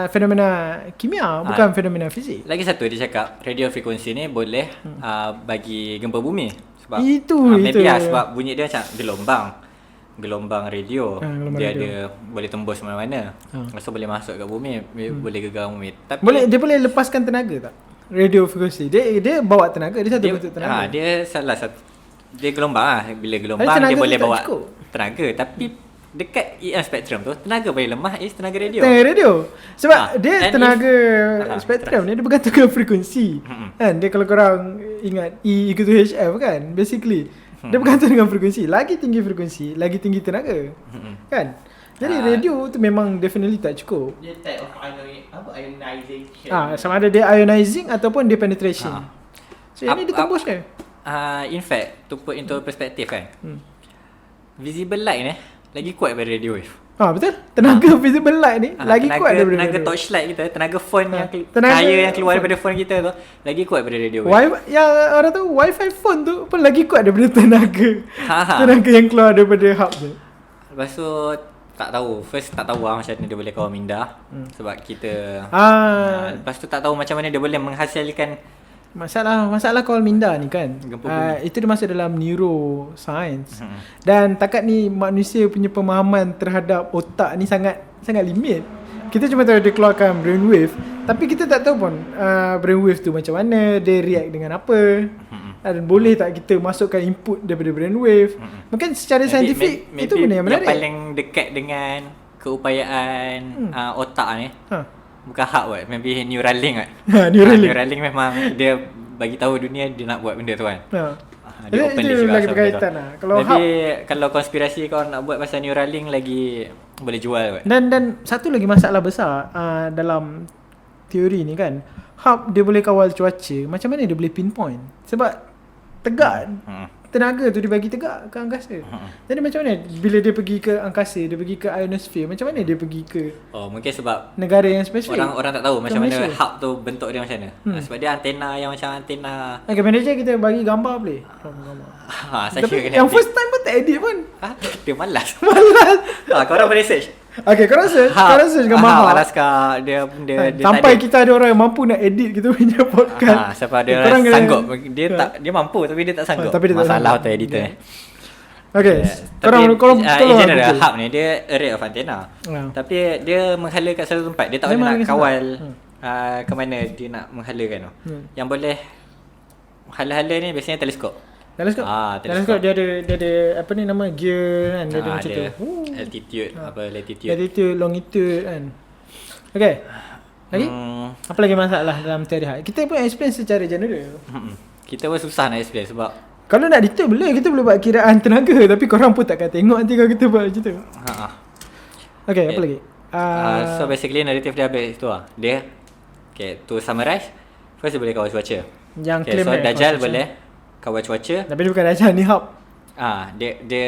fenomena kimia, bukan fenomena fizik. Lagi satu dia cakap radio frekuensi ni boleh bagi gempa bumi. Sebab itu sebab bunyi dia macam gelombang radio. Dia ada boleh tembus mana-mana. So boleh masuk kat bumi, boleh gegar bumi. Tapi dia boleh lepaskan tenaga tak? Radio frekuensi. Dia bawa tenaga, dia satu bentuk tenaga. Dia salah satu. Dia gelombang lah. Bila gelombang dia boleh bawa tenaga. Tapi dekat EM spektrum tu tenaga paling lemah is tenaga radio. Tenaga radio. Sebab dia tenaga spektrum ni dia bergantung dengan frekuensi. Kan? Dia kalau korang ingat E = HF kan, basically dia bergantung dengan frekuensi. Lagi tinggi frekuensi, lagi tinggi tenaga. Kan? Jadi radio tu memang definitely tak cukup. Dia type of ionization. Sama ada dia ionizing ataupun dia penetration. So ini ditembus kan? In fact, to put into perspective kan, visible light ni lagi kuat daripada radio wave. Betul. Tenaga visible light ni lagi kuat daripada tenaga torchlight kita, tenaga phone yang cahaya yang keluar daripada phone kita tu lagi kuat daripada radio wave. Yang orang tahu wifi phone tu pun lagi kuat daripada tenaga yang keluar daripada hub tu. Lepas tu tak tahu, first tak tahu macam mana dia boleh kawal minda. Sebab kita lepas tu tak tahu macam mana dia boleh menghasilkan Masalah kawal minda ni kan, itu dia masuk dalam neuroscience. Dan takat ni manusia punya pemahaman terhadap otak ni sangat limit. Kita cuma tahu dia keluarkan brainwave, tapi kita tak tahu pun brainwave tu macam mana, dia react dengan apa, dan boleh tak kita masukkan input daripada brainwave. Mungkin secara saintifik itu benda yang menarik. Yang paling dekat dengan keupayaan otak ni bukan hak kot, maybe Neuralink kot. Neuralink memang dia bagi tahu dunia dia nak buat benda tu kan. Dia open itu juga lagi so berkaitan lah. Kalau Maybe kalau konspirasi kau nak buat pasal Neuralink lagi boleh jual kot. dan satu lagi masalah besar dalam teori ni kan, hub dia boleh kawal cuaca, macam mana dia boleh pinpoint? Sebab tegak tenaga tu dibagi tegak ke angkasa. Jadi macam mana bila dia pergi ke angkasa, dia pergi ke ionosphere, macam mana dia pergi ke Mungkin sebab negara yang spesifik? orang tak tahu macam mana Malaysia. hub tu bentuk dia macam mana. Sebab dia antena yang macam antena Okay, manager kita bagi gambar boleh? Gambar. saya Tapi kena yang edit. first time pun tak edit pun. Dia malas. Malas. Korang boleh search. Okay, korang search gambar hub. Malas kah dia Sampai tak kita ada orang yang mampu nak edit kita punya podcast. sebab dia Korang kena- sanggup. Dia mampu tapi dia tak sanggup. tapi dia tak Masalah sanggup. tu editor ni. Okay, Tapi korang in tolong general Google. hub ni dia array of antenna. Tapi dia menghala kat satu tempat. Dia tak Dia boleh nak menghala kat kawal ke mana dia nak menghalakan tu. Yang boleh hala-hala ni biasanya teleskop. Teleskop. Teleskop. Dia ada apa ni nama gear kan, dia ada macam tu. Altitude latitude. Latitude, longitude kan. Okay. Lagi? Apa lagi masalah dalam teori hub? Kita pun explain secara general. Kita pun susah nak explain sebab Kalau nak detail boleh, kita boleh buat kiraan tenaga, tapi korang pun takkan tengok nanti kalau kita buat macam tu. Okay, apa lagi? So basically narrative dia habis tu lah. Dia to summarize, first dia boleh kawal cuaca. Yang claim So dia Dajjal kawal cuaca. boleh kawal cuaca. Tapi dia bukan Dajjal, ni hub. Dia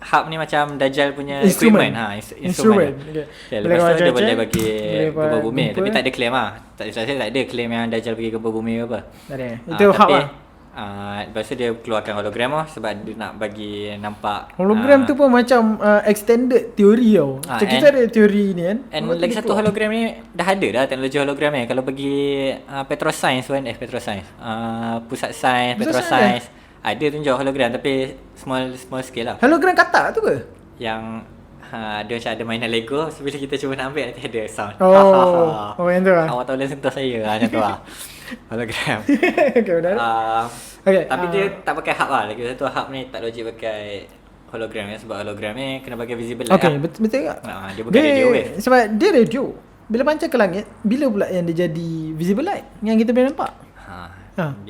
hub ni macam Dajjal punya Instrument. equipment. Instrument. Okay, Boleh lepas kawal tu dia cuaca, boleh bagi boleh buat gempa bumi. gempa. Tapi tak ada claim lah. Saya tak ada claim yang Dajjal bagi gempa bumi ke apa. Tak ada. Itu hub lah. Lepas tu dia keluarkan hologram lah sebab dia nak bagi nampak Hologram tu pun macam extended teori tau. Macam kita ada teori ni kan. And Lepas tu lagi dia satu keluar. hologram ni dah ada dah teknologi hologram ni. Kalau pergi Petroscience pun pusat sains Pusat Petroscience ada tunjuk hologram tapi small scale lah. Hologram katak tu ke? Yang dia macam ada mainan Lego, so bila kita cuba nak ambil nanti ada sound. Oh yang tu lah. Awak tak boleh sentuh saya macam tu lah. Hologram. Okay, benar. Okay, Tapi dia tak pakai hub lah. Lagi satu hub ni tak logik pakai hologram ya, sebab hologram ni kena pakai visible light Okay, lah. betul tak? Dia bukan radio wave. Sebab dia radio. Bila pancar ke langit, bila pula yang dia jadi visible light yang kita boleh nampak?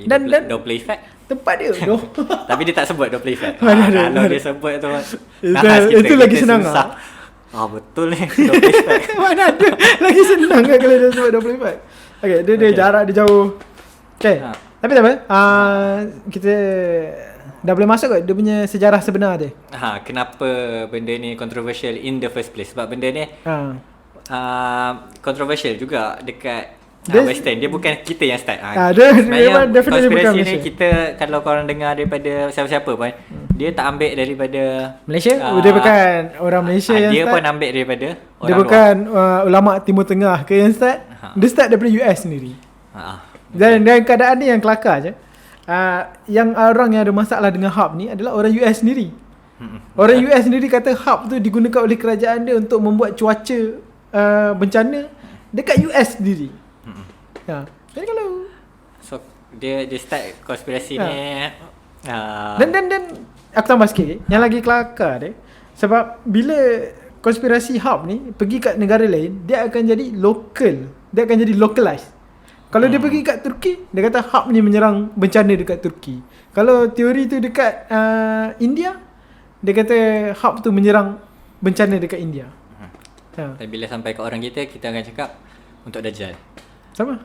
Dan Doppler effect. tempat dia doh. Tapi dia tak sebut Doppler effect. Mana ada, Kalau mana dia sebut tu Itu- nahas kita, itu lagi kita senang susah. Betul ni Doppler effect. Mana ada lagi senang kan kalau dia sebut 25. Okay, dia jarak dia jauh. Okay. Tapi tak apa. Kita dah boleh masuk kot dia punya sejarah sebenar dia. Kenapa benda ni controversial in the first place? Sebab benda ni controversial juga dekat Western. Dia bukan kita yang start. Dia sebenarnya memang definitely bukan konspirasi ni Malaysia. kita, kalau korang dengar daripada siapa-siapa pun, dia tak ambil daripada Malaysia? Dia bukan orang Malaysia yang dia start. pun ambil daripada orang Dia bukan ulama Timur Tengah ke yang start. Dia start daripada US sendiri. Dan keadaan ni yang kelakar je. Yang orang yang ada masalah dengan hub ni adalah orang US sendiri. Orang US sendiri kata hub tu digunakan oleh kerajaan dia untuk membuat cuaca bencana dekat US sendiri. Jadi kalau dia start konspirasi ni dan aku tambah sikit yang lagi kelakar dia, sebab bila konspirasi hub ni pergi kat negara lain, dia akan jadi local, dia akan jadi localized. Kalau dia pergi kat Turki, dia kata hub ni menyerang bencana dekat Turki. Kalau teori tu dekat India, dia kata hub tu menyerang bencana dekat India. Dan bila sampai ke orang kita akan cakap untuk Dajjal. Sama.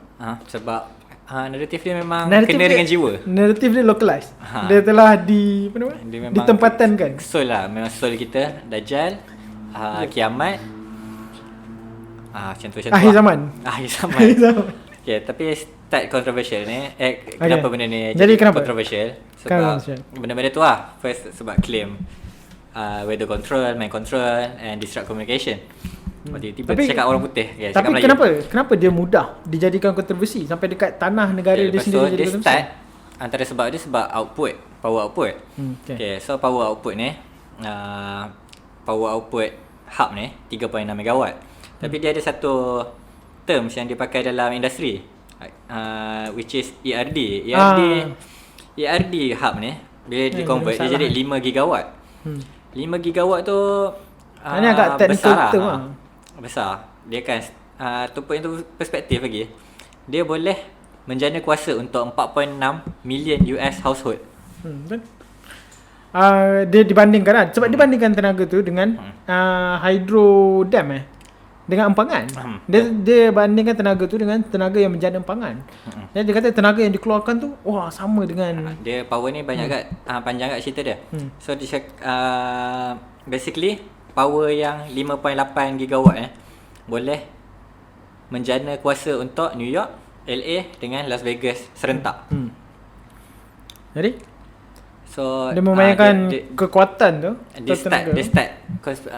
Sebab naratif dia memang Naratif kena dia, dengan jiwa. Naratif dia localized. Dia telah dia memang ditempatankan. Soul lah, memang soul kita Dajjal, kiamat, macam tu Akhir zaman. Akhir zaman. Akhir zaman. Okay, tapi start controversial ni kenapa benda ni Jadi kenapa? controversial? Kenapa? Sebab benda-benda tu lah. First sebab claim weather control, mind control and disrupt communication. Tiba-tiba dia cakap orang putih. Okay, Tapi kenapa dia mudah dijadikan kontroversi sampai dekat tanah negara dia sendiri dia jadi start antara sebab dia sebab output, power output. Okay, so power output ni power output hub ni 3.6 megawatt. Tapi dia ada satu terms yang dipakai dalam industri, which is ERD. ERD hub ni bila di-convert dia jadi 5 gigawatt. 5 gigawatt tu ini agak technical term lah. Besar. Dia kan tu point tu perspektif lagi. Dia boleh menjana kuasa untuk 4.6 million US household. Betul. Dia dibandingkan kan, sebab dibandingkan tenaga tu dengan hydro dam dengan empangan. Dia bandingkan tenaga tu dengan tenaga yang menjana empangan. Jadi dia kata tenaga yang dikeluarkan tu sama dengan dia power ni banyak kat panjang kat cerita dia. So dia basically power yang 5.8 gigawatt boleh menjana kuasa untuk New York, LA dengan Las Vegas serentak. Jadi so dia memainkan kekuatan tu. Dia start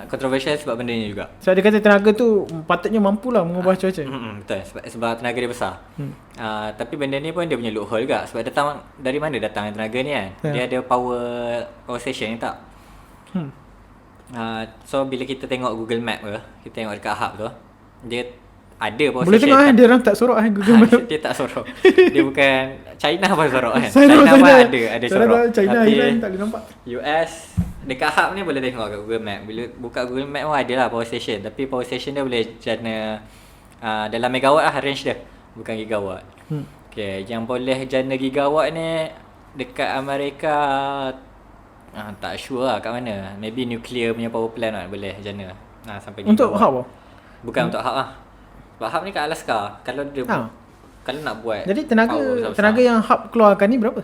controversial sebab benda ni juga. So dia kata tenaga tu patutnya mampulah mengubah cuaca. Betul, sebab tenaga dia besar. Tapi benda ni pun dia punya loophole juga. Sebab dari mana datang tenaga ni kan? Dia ada power station ni tak? So bila kita tengok Google Map ke, kita tengok dekat hub tu, dia ada power boleh station. Boleh tengok dia orang tak sorok Google Map. Dia tak sorok. Dia bukan China pun sorok kan. China pun ada sorok. China tapi Iran tak boleh nampak. US dekat hub ni boleh tengok kat Google Map. Bila buka Google Map pun ada lah power station, tapi power station dia boleh jana dalam megawatt lah range dia, bukan gigawatt. Okay, yang boleh jana gigawatt ni dekat Amerika tak sure lah kat mana. Maybe nuclear punya power plant lah boleh jana sampai gigawatt. Untuk hub Bukan untuk hub lah. Sebab hub ni kat Alaska. Kalau dia kalau nak buat jadi tenaga yang hub keluarkan ni berapa?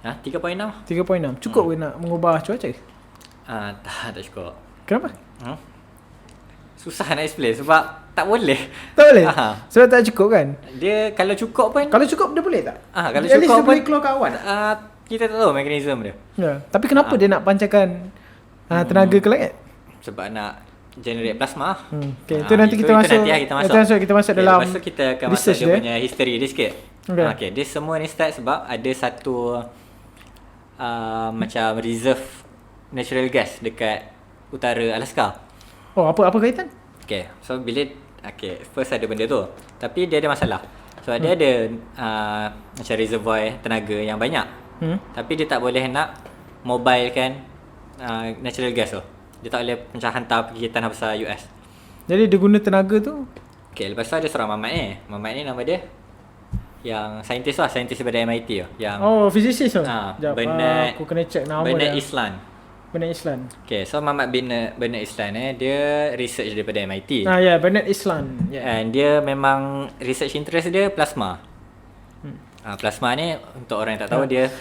3.6. 3.6. Cukup ke nak mengubah cuaca? Tak cukup. Kenapa? Susah nak explain sebab tak boleh. Tak boleh? Sebab tak cukup kan? Dia kalau cukup pun, kalau cukup dia boleh tak? Kalau at cukup least dia pun boleh keluarkan awan. Kita tak tahu mekanisme dia. Ya. Tapi kenapa dia nak pancarkan tenaga ke langit? Sebab nak generate plasma. Okay, itu nanti kita masuk. Kita masuk dalam. Lepas tu kita akan masuk dia punya history dia sikit. Okay, dia semua ni start sebab ada satu macam reserve natural gas dekat utara Alaska. Apa kaitan? Okay, so bila first ada benda tu, tapi dia ada masalah. So dia ada macam reservoir tenaga yang banyak. Tapi dia tak boleh nak mobile kan natural gas tu. Dia tak boleh macam hantar pergi tanah besar US. Jadi dia guna tenaga tu. Okay, lepas tu ada seorang Mamat ni. Mamat ni nama dia yang saintis daripada MIT tu. Yang physicist tu. Bernard, aku kena check nama Bernard dia. Bernard Islan. Okay, so Mamat Bernard Islan dia research daripada MIT. Bernard Islan. And dia memang research interest dia plasma. Plasma ni untuk orang yang tak tahu dia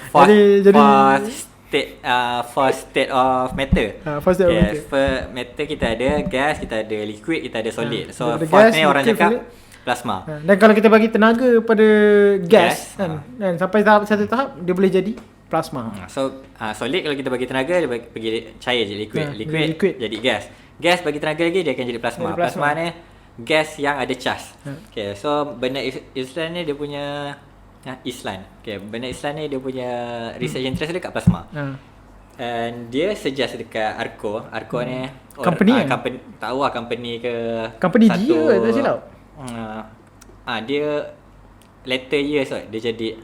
first state of matter. First state of matter. First matter kita ada gas, kita ada liquid, kita ada solid. So first gas, ni orang cakap plasma. Dan kalau kita bagi tenaga pada gas kan, sampai satu tahap dia boleh jadi plasma. So solid kalau kita bagi tenaga dia bagi cair je, liquid jadi gas. Gas bagi tenaga lagi dia akan jadi plasma. Plasma ni gas yang ada charge. Okay, so Bernard Islan ni dia punya Bernard Islan ni dia punya research interest dia kat plasma. And dia suggest dekat Arco ni company tak tahu lah company ke company dia tak silap. Dia later years dia jadi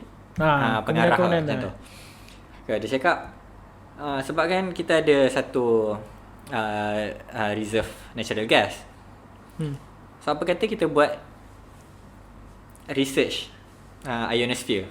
pengarah macam tu. Okay, dia cakap sebab kan kita ada satu reserve natural gas. So apa kata kita buat research ionosphere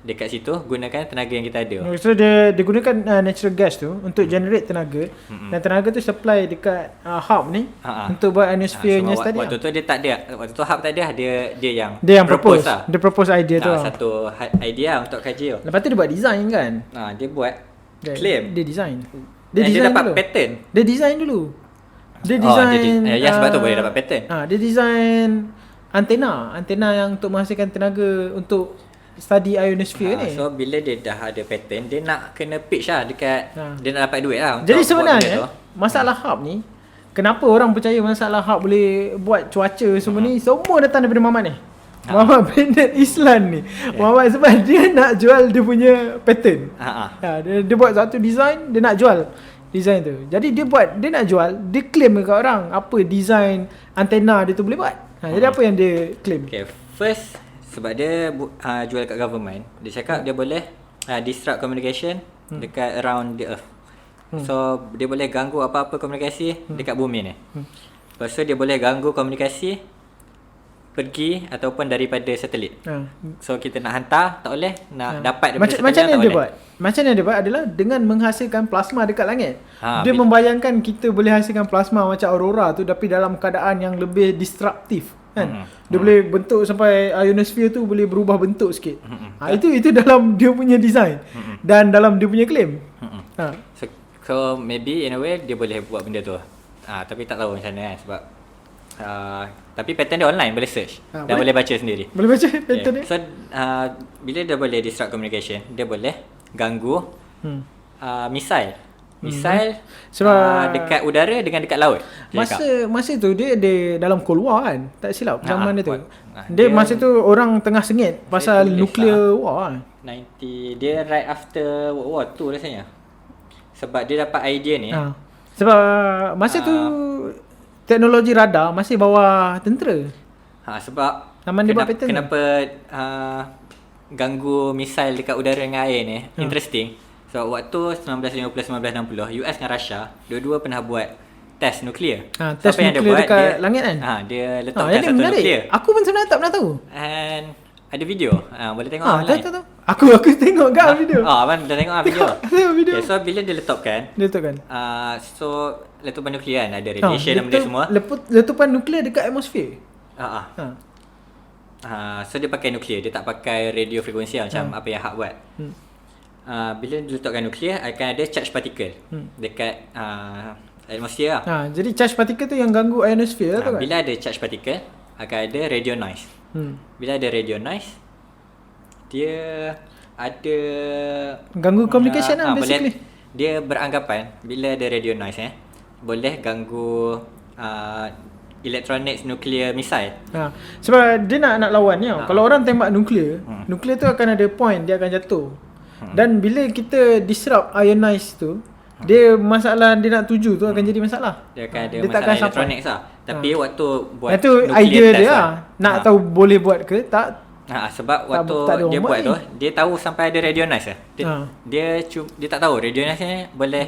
dekat situ, gunakan tenaga yang kita ada. So dia gunakan natural gas tu untuk generate tenaga. Dan tenaga tu supply dekat hub ni untuk buat ionosphere-nya study. Waktu tu dia tak ada, waktu tu hub tak ada, dia yang propose lah. Dia propose idea tu. Satu idea untuk kaji tu. Lepas tu dia buat design kan. Dia buat claim. Dia design. Dia dapat patent. Dia design dulu. Dia design. Sebab tu boleh dapat patent. Dia design antena yang untuk menghasilkan tenaga untuk study ionosphere ni. So bila dia dah ada patent, dia nak kena pitch lah dekat dia nak dapat duit lah. Jadi sebenarnya masalah hub ni, kenapa orang percaya masalah hub boleh buat cuaca semua ni, semua datang daripada Mamat ni. Mamat Bernard Islan ni. Mamat sebab dia nak jual dia punya patent. Dia buat satu design, dia nak jual design tu. Jadi dia nak jual, dia claim dekat orang apa design antena dia tu boleh buat. Jadi apa yang dia claim? Okay, first sebab dia jual kat government, dia cakap dia boleh disrupt communication dekat around the earth. So dia boleh ganggu apa-apa komunikasi dekat bumi ni. Lepas tu dia boleh ganggu komunikasi pergi ataupun daripada satelit. Ha. So kita nak hantar tak boleh, nak dapat Macam daripada mana satelit tak dia boleh. buat? Macam mana dia buat adalah dengan menghasilkan plasma dekat langit. Dia bila- membayangkan kita boleh hasilkan plasma macam aurora tu tapi dalam keadaan yang lebih disruptif kan. Dia boleh bentuk sampai ionosphere tu boleh berubah bentuk sikit. Itu dalam dia punya design dan dalam dia punya claim. Ha. So maybe in a way dia boleh buat benda tu. Tapi tak tahu macam mana kan sebab tapi pattern dia online, boleh search dan boleh baca sendiri. Boleh baca pattern dia? So bila dia boleh disrupt communication, dia boleh ganggu misail. Misail Sebab dekat udara dengan dekat laut. dia cakap. Masa tu dia ada dalam Cold War kan. Tak silap zaman dia tu. dia Masa tu orang tengah sengit pasal tulis nuclear war kan. 90 dia right after World War II rasanya. Sebab dia dapat idea ni. Sebab masa tu teknologi radar masih bawah tentera. Sebab Zaman dia buat pattern tu. kenapa ganggu misail dekat udara dengan air ni interesting. So waktu 1950-1960 US dengan Russia dua-dua pernah buat test nuklear. Test Apa yang dia nuklear buat, dekat langit kan. Dia letakkan Jadi satu menarik. nuklear. Aku pun sebenarnya tak pernah tahu. And ada video. Boleh tengok online. Tahu. Aku tengok kat video. Abang dah tengok video. Tengok video. Okay, so bila dia letupkan, Dia tu kan. so letupan nuklear kan, ada radiation dan benda semua. Letupan nuklear dekat atmosfer. So dia pakai nuklear, dia tak pakai radio frekuensi macam apa yang Hak buat. Bila dia letakkan nuklear, akan ada charge particle dekat atmosfer lah. Jadi charge particle tu yang ganggu ionosphere tu kan. Bila ada charge particle, akan ada radio noise. Bila ada radio noise, dia ada Ganggu communication lah basically. Dia beranggapan bila ada radio noise boleh ganggu electronics nuclear missile. Sebab dia nak lawan ni. Kalau orang tembak nuklear, nuklear tu akan ada point, dia akan jatuh. Dan bila kita disrupt ionize tu, dia masalah dia nak tuju tu akan jadi masalah. Dia akan ada dia masalah electronics lah. Tapi waktu buat itu nuclear idea test dia lah. Nak tahu boleh buat ke tak. Sebab waktu tak ada dia orang buat buat tu, dia tahu sampai ada radio noise lah. Dia tak tahu radio noise ni boleh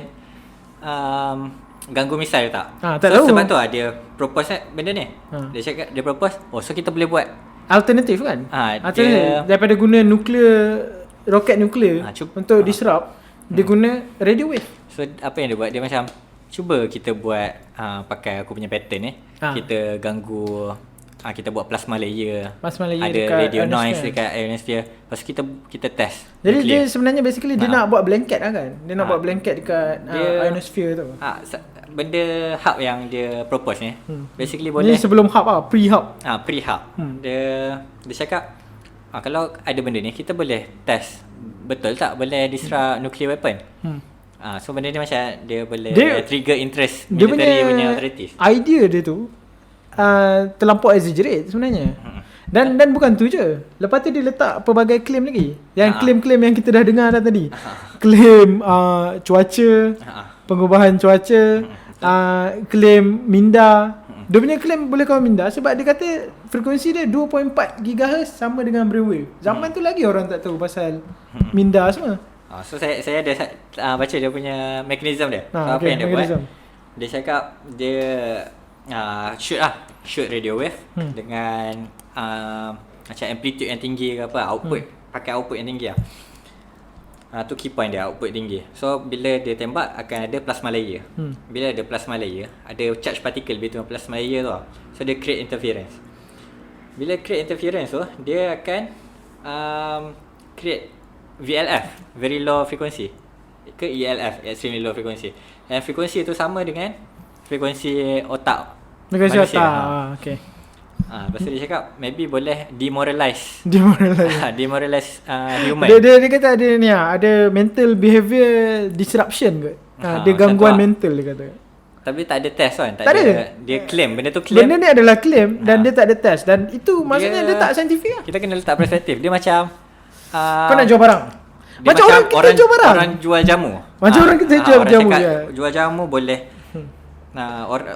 ganggu misal tak. Tak tahu. Sebab tu dia propose benda ni. Dia cakap, dia propose, so kita boleh buat alternatif kan. dia daripada guna nuklear, roket nuklear untuk disrupt, dia guna radio wave. So apa yang dia buat, dia macam cuba kita buat pakai aku punya pattern ni. Kita ganggu kita buat plasma layer. Ada dekat radio noise ionosphere. dekat ionosphere. Lepas tu kita test. Jadi dia sebenarnya basically dia nak buat blanket lah kan. Dia nak buat blanket dekat ionosphere tu. Benda hub yang dia propose ni basically boleh ni sebelum hub pre-hub. Pre-hub. Dia cakap kalau ada benda ni kita boleh test betul tak boleh disrupt nuclear weapon. So benda ni macam dia boleh trigger interest military punya authorities. Idea dia tu terlampau exaggerate sebenarnya. Dan bukan tu je. Lepas tu dia letak pelbagai claim lagi. Yang claim-claim yang kita dah dengar dah tadi. Claim cuaca, pengubahan cuaca, claim minda. Dia punya claim boleh kau minda sebab dia kata frekuensi dia 2.4 GHz sama dengan brainwave. Zaman tu lagi orang tak tahu pasal minda semua. So saya ada baca dia punya mekanisme dia. Apa yang dia buat? Dia cakap dia shoot radio wave dengan macam amplitude yang tinggi ke apa, output, pakai output yang tinggi lah. Tu key point dia, output tinggi. So bila dia tembak akan ada plasma layer. Bila ada plasma layer, ada charge particle between plasma layer tu. So dia create interference. Bila create interference tu, dia akan create VLF, very low frequency, ke ELF, extremely low frequency. Dan frekuensi tu sama dengan frekuensi otak. Frekuensi otak. Okay. Lepas tu dia cakap maybe boleh demoralize human. Dia kata ada ni ada mental behavior disruption ke. Dia gangguan mental dia kata. Tapi tak ada test kan. Tak ada. Dia claim benda tu claim. Benda ni adalah claim dan dia tak ada test dan itu maksudnya dia tak saintifik lah. Kita kena letak perspektif. Dia macam kau nak jual barang. Macam orang kita jual barang. Orang jual jamu. Macam orang kita jual jamu je. Jual jamu boleh.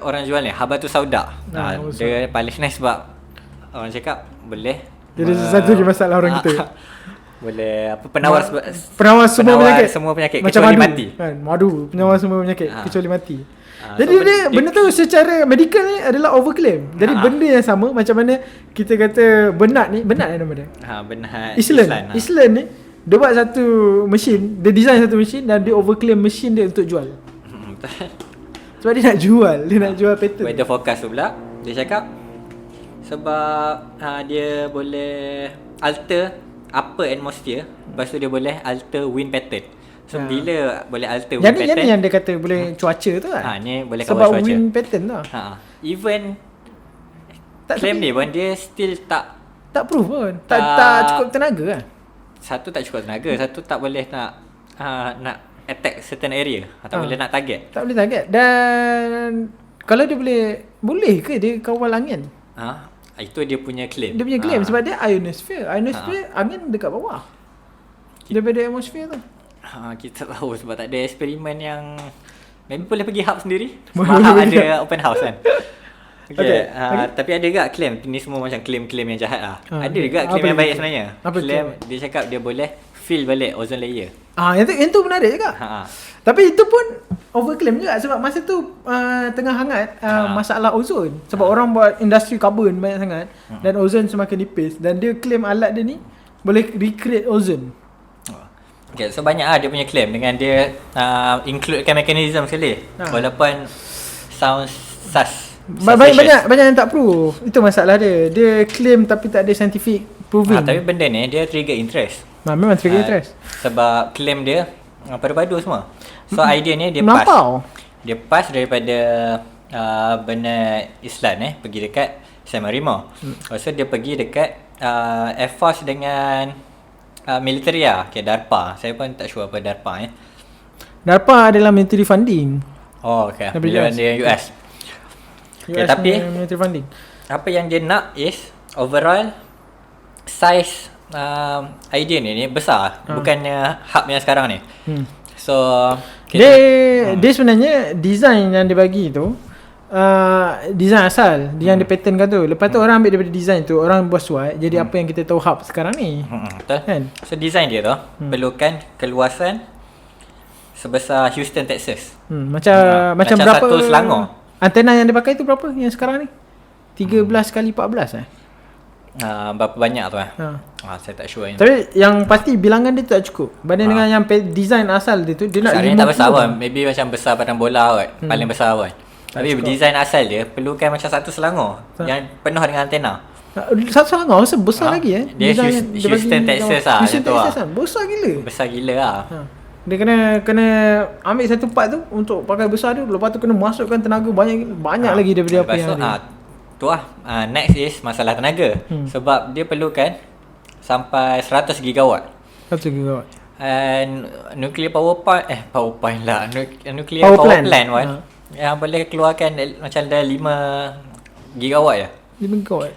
Orang jual ni habatus sauda. Dia paling nice sebab orang cakap boleh. Jadi satu lagi masalah orang kita. Boleh apa penawar penawar semua penyakit. Semua penyakit Macam kecuali madu. mati. Kan, madu penawar semua penyakit kecuali mati. Jadi so dia benda tu secara medical ni adalah overclaim. Jadi benda yang sama macam mana kita kata Bernard nama dia. Bernard Island ni dia buat satu mesin, dia design satu mesin dan dia overclaim mesin dia untuk jual. Sebab dia nak jual patent. Weather forecast tu pula dia cakap sebab dia boleh alter upper atmosphere, lepas tu dia boleh alter wind pattern. So bila boleh alter wind pattern, yang dia kata boleh cuaca tu kan. Ni boleh sebab cover cuaca. Wind pattern tu. Even claim dia pun dia still tak proof pun. Tak cukup tenaga kan. Satu tak cukup tenaga, satu tak boleh nak attack certain area atau boleh nak target. Tak boleh target. Dan kalau dia boleh ke dia kawal angin? Itu dia punya claim. Dia punya claim sebab dia ionosphere. Ionosphere angin dekat bawah. Daripada atmosphere tu. Kita tahu sebab tak ada eksperimen yang maybe boleh pergi hub sendiri. Sebab hub ada open house kan. Okay. Tapi ada juga claim. Ini semua macam claim-claim yang jahat lah. Ada juga claim yang baik sebenarnya. Claim dia cakap dia boleh fill balik ozone layer. Yang tu menarik juga. Tapi itu pun overclaim juga sebab masa tu tengah hangat masalah ozon. Sebab orang buat industri karbon banyak sangat dan ozon semakin nipis dan dia claim alat dia ni boleh recreate ozon. Okay, so banyak dia punya claim dengan dia includekan mekanisme sekali. Walaupun sounds sus. Banyak yang tak proof. Itu masalah dia. Dia claim tapi tak ada scientific proving. Tapi benda ni dia trigger interest. Memang trigger interest. Sebab claim dia padu-padu semua. So idea ni dia pass daripada Bernard Island pergi dekat San Marino. So dia pergi dekat Air Force dengan military DARPA. Saya pun tak sure apa DARPA DARPA adalah military funding. Okay. Bila dia US. Tapi military funding. Apa yang dia nak is overall size idea ni besar, bukannya hub yang sekarang ni. So dia sebenarnya design yang dia bagi tu design asal yang dia patentkan tu. Lepas tu orang ambil daripada design tu, orang buat jadi apa yang kita tahu hub sekarang ni. Betul kan? So design dia tu perlukan keluasan sebesar Houston, Texas. Macam berapa satu Selangor. Antena yang dia pakai tu berapa yang sekarang ni? 13 kali 14 berapa banyak tu saya tak sure. Tapi yang pasti bilangan dia tu tak cukup. Banding dengan yang design asal dia tu, dia nak 50. Tak besar pun. Maybe macam besar badan bola kot. Paling besar pun. Tapi design asal dia perlukan macam satu Selangor yang penuh dengan antena. Satu Selangor rasa besar lagi Dia Houston, Texas Houston, Texas Besar gila. Besar gila lah. Dia kena ambil satu part tu untuk pakai besar tu, lepas tu kena masukkan tenaga banyak lagi daripada apa yang ada. Tu next is masalah tenaga. Sebab dia perlukan sampai 100 gigawatt. 100 gigawatt. And nuclear power plant lah. Nuclear power plant yang boleh keluarkan macam dah 5 gigawatt ya. 5 gigawatt.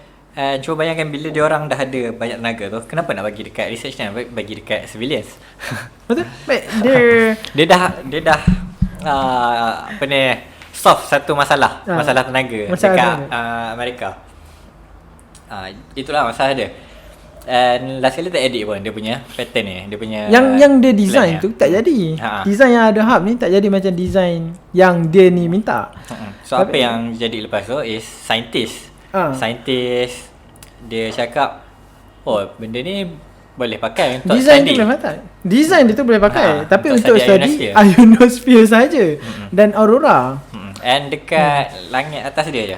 Cuba bayangkan bila dia orang dah ada banyak tenaga tu, kenapa nak bagi dekat research ni, bagi dekat civilians? Betul. Baik, dia dah apa ni, solve satu masalah tenaga dekat Amerika. Itulah masalah dia. And last kali tak edit pun dia punya pattern ni, dia punya yang dia design tu tak jadi. Design yang ada hub ni tak jadi macam design yang dia ni minta. So apa yang jadi lepas tu is scientist dia cakap benda ni boleh pakai untuk design study. Design dia tu boleh pakai tapi untuk study ionosphere saja dan aurora. And dekat langit atas dia je.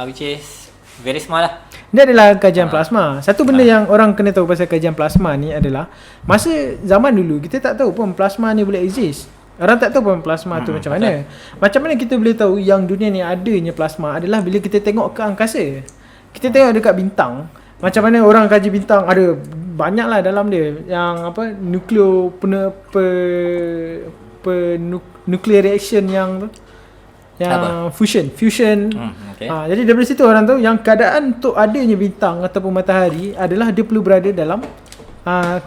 Which is very small lah. Dia adalah kajian plasma. Satu benda yang orang kena tahu pasal kajian plasma ni adalah masa zaman dulu kita tak tahu pun plasma ni boleh exist. Orang tak tahu pun plasma tu macam mana. Macam mana kita boleh tahu yang dunia ni adanya plasma adalah bila kita tengok ke angkasa. Kita tengok dekat bintang. Macam mana orang kaji bintang, ada banyak lah dalam dia. Yang apa, nuclear reaction yang fusion. Jadi daripada situ orang tahu yang keadaan untuk adanya bintang ataupun matahari adalah dia perlu berada dalam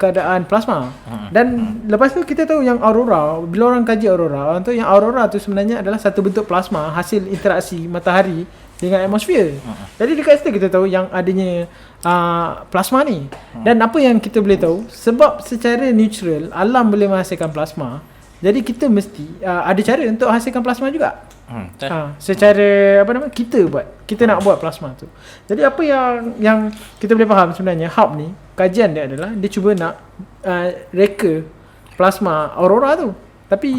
keadaan plasma. Dan lepas tu kita tahu yang aurora, bila orang kaji aurora, orang tahu yang aurora tu sebenarnya adalah satu bentuk plasma hasil interaksi matahari dengan atmosphere. Jadi dekat situ kita tahu yang adanya plasma ni. Dan apa yang kita boleh tahu, sebab secara natural alam boleh menghasilkan plasma, jadi kita mesti ada cara untuk hasilkan plasma juga. Betul. Secara kita nak buat plasma tu. Jadi apa yang kita boleh faham sebenarnya, Hub ni kajian dia adalah dia cuba nak reka plasma aurora tu. Tapi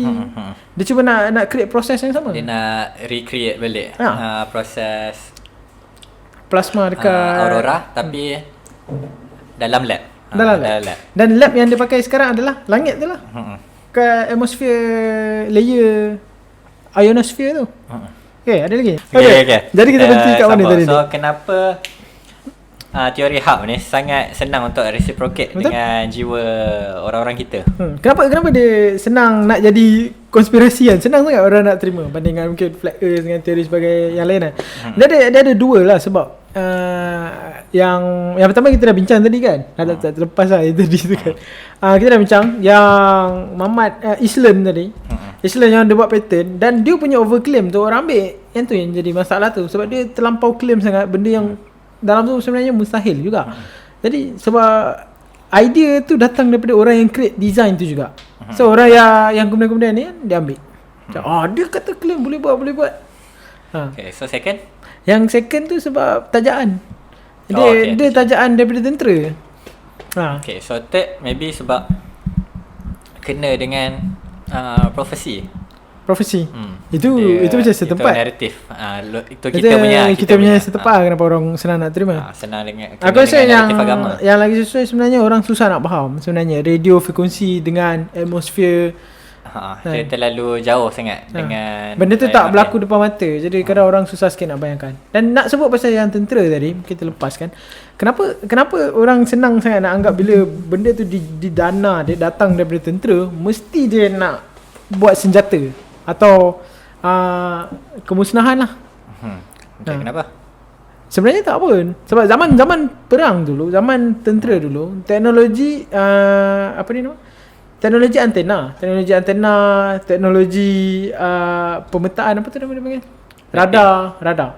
dia cuba nak create proses yang sama. Dia nak recreate balik proses plasma dekat aurora tapi dalam lab. Dalam lab. Dan lab yang dia pakai sekarang adalah langit tu lah. Ke atmosphere layer ionosphere tu. Okay, ada lagi? Okay. Jadi kita berhenti kat mana tadi? So kenapa teori Hub ni sangat senang untuk reciprocate dengan jiwa orang-orang kita? Kenapa dia senang nak jadi konspirasi kan? Senang sangat orang nak terima bandingkan mungkin flat earth dengan teori sebagai yang lain kan. Dia ada dua lah sebab yang pertama kita dah bincang tadi kan. Tak terlepas lah yang tadi tu kan. Kita dah bincang yang Muhammad Islam tadi. Islam yang dia buat pattern dan dia punya overclaim tu orang ambil. Yang tu yang jadi masalah tu sebab dia terlampau claim sangat benda yang dalam tu sebenarnya mustahil juga. Jadi sebab idea tu datang daripada orang yang create design tu juga. So orang yang kemudian ni dia ambil. Dia kata claim boleh buat. Okay, so second? Yang second tu sebab tajaan. Dia tajaan daripada tentera. Okay, so third maybe sebab kena dengan profesi. Itu macam setempat. Itu naratif. Itu kita punya setempat kenapa orang senang nak terima. Senang dengan aku rasa yang lagi sesuai sebenarnya orang susah nak faham sebenarnya radio frekuensi dengan atmosphere. Dia terlalu jauh sangat dengan benda tu tak berlaku depan mata. Jadi kadang orang susah sikit nak bayangkan. Dan nak sebut pasal yang tentera tadi, kita lepaskan. Kenapa orang senang sangat nak anggap bila benda tu didana, dia datang daripada tentera, mesti dia nak buat senjata atau kemusnahan lah. Kenapa? Sebenarnya tak pun. Sebab zaman perang dulu, zaman tentera dulu, teknologi teknologi antena, teknologi pemetaan apa tu nama dia panggil? Radar.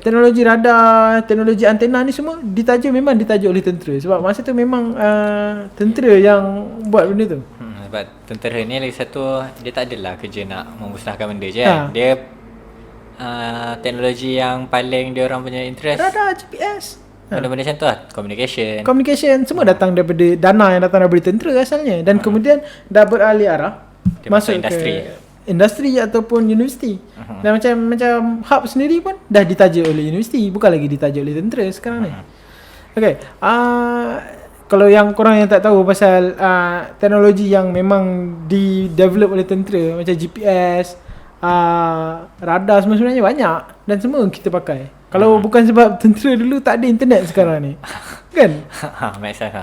Teknologi radar, teknologi antena ni semua memang ditajuk oleh tentera. Sebab masa tu memang tentera yang buat benda tu. Sebab tentera ni lagi satu, dia tak adalah kerja nak memusnahkan benda je kan. Dia teknologi yang paling dia orang punya interest radar, GPS. Benda-benda macam tu lah. Communication semua datang daripada dana yang datang daripada tentera asalnya. Dan kemudian dah beralih arah dia masuk ke industri ataupun universiti. Dan macam Hub sendiri pun dah ditajuk oleh universiti, bukan lagi ditajuk oleh tentera sekarang ni. Okay, kalau yang korang yang tak tahu pasal teknologi yang memang di-develop oleh tentera macam GPS, radar semua sebenarnya banyak dan semua kita pakai. Kalau bukan sebab tentera dulu tak ada internet sekarang ni. Kan? Make sense.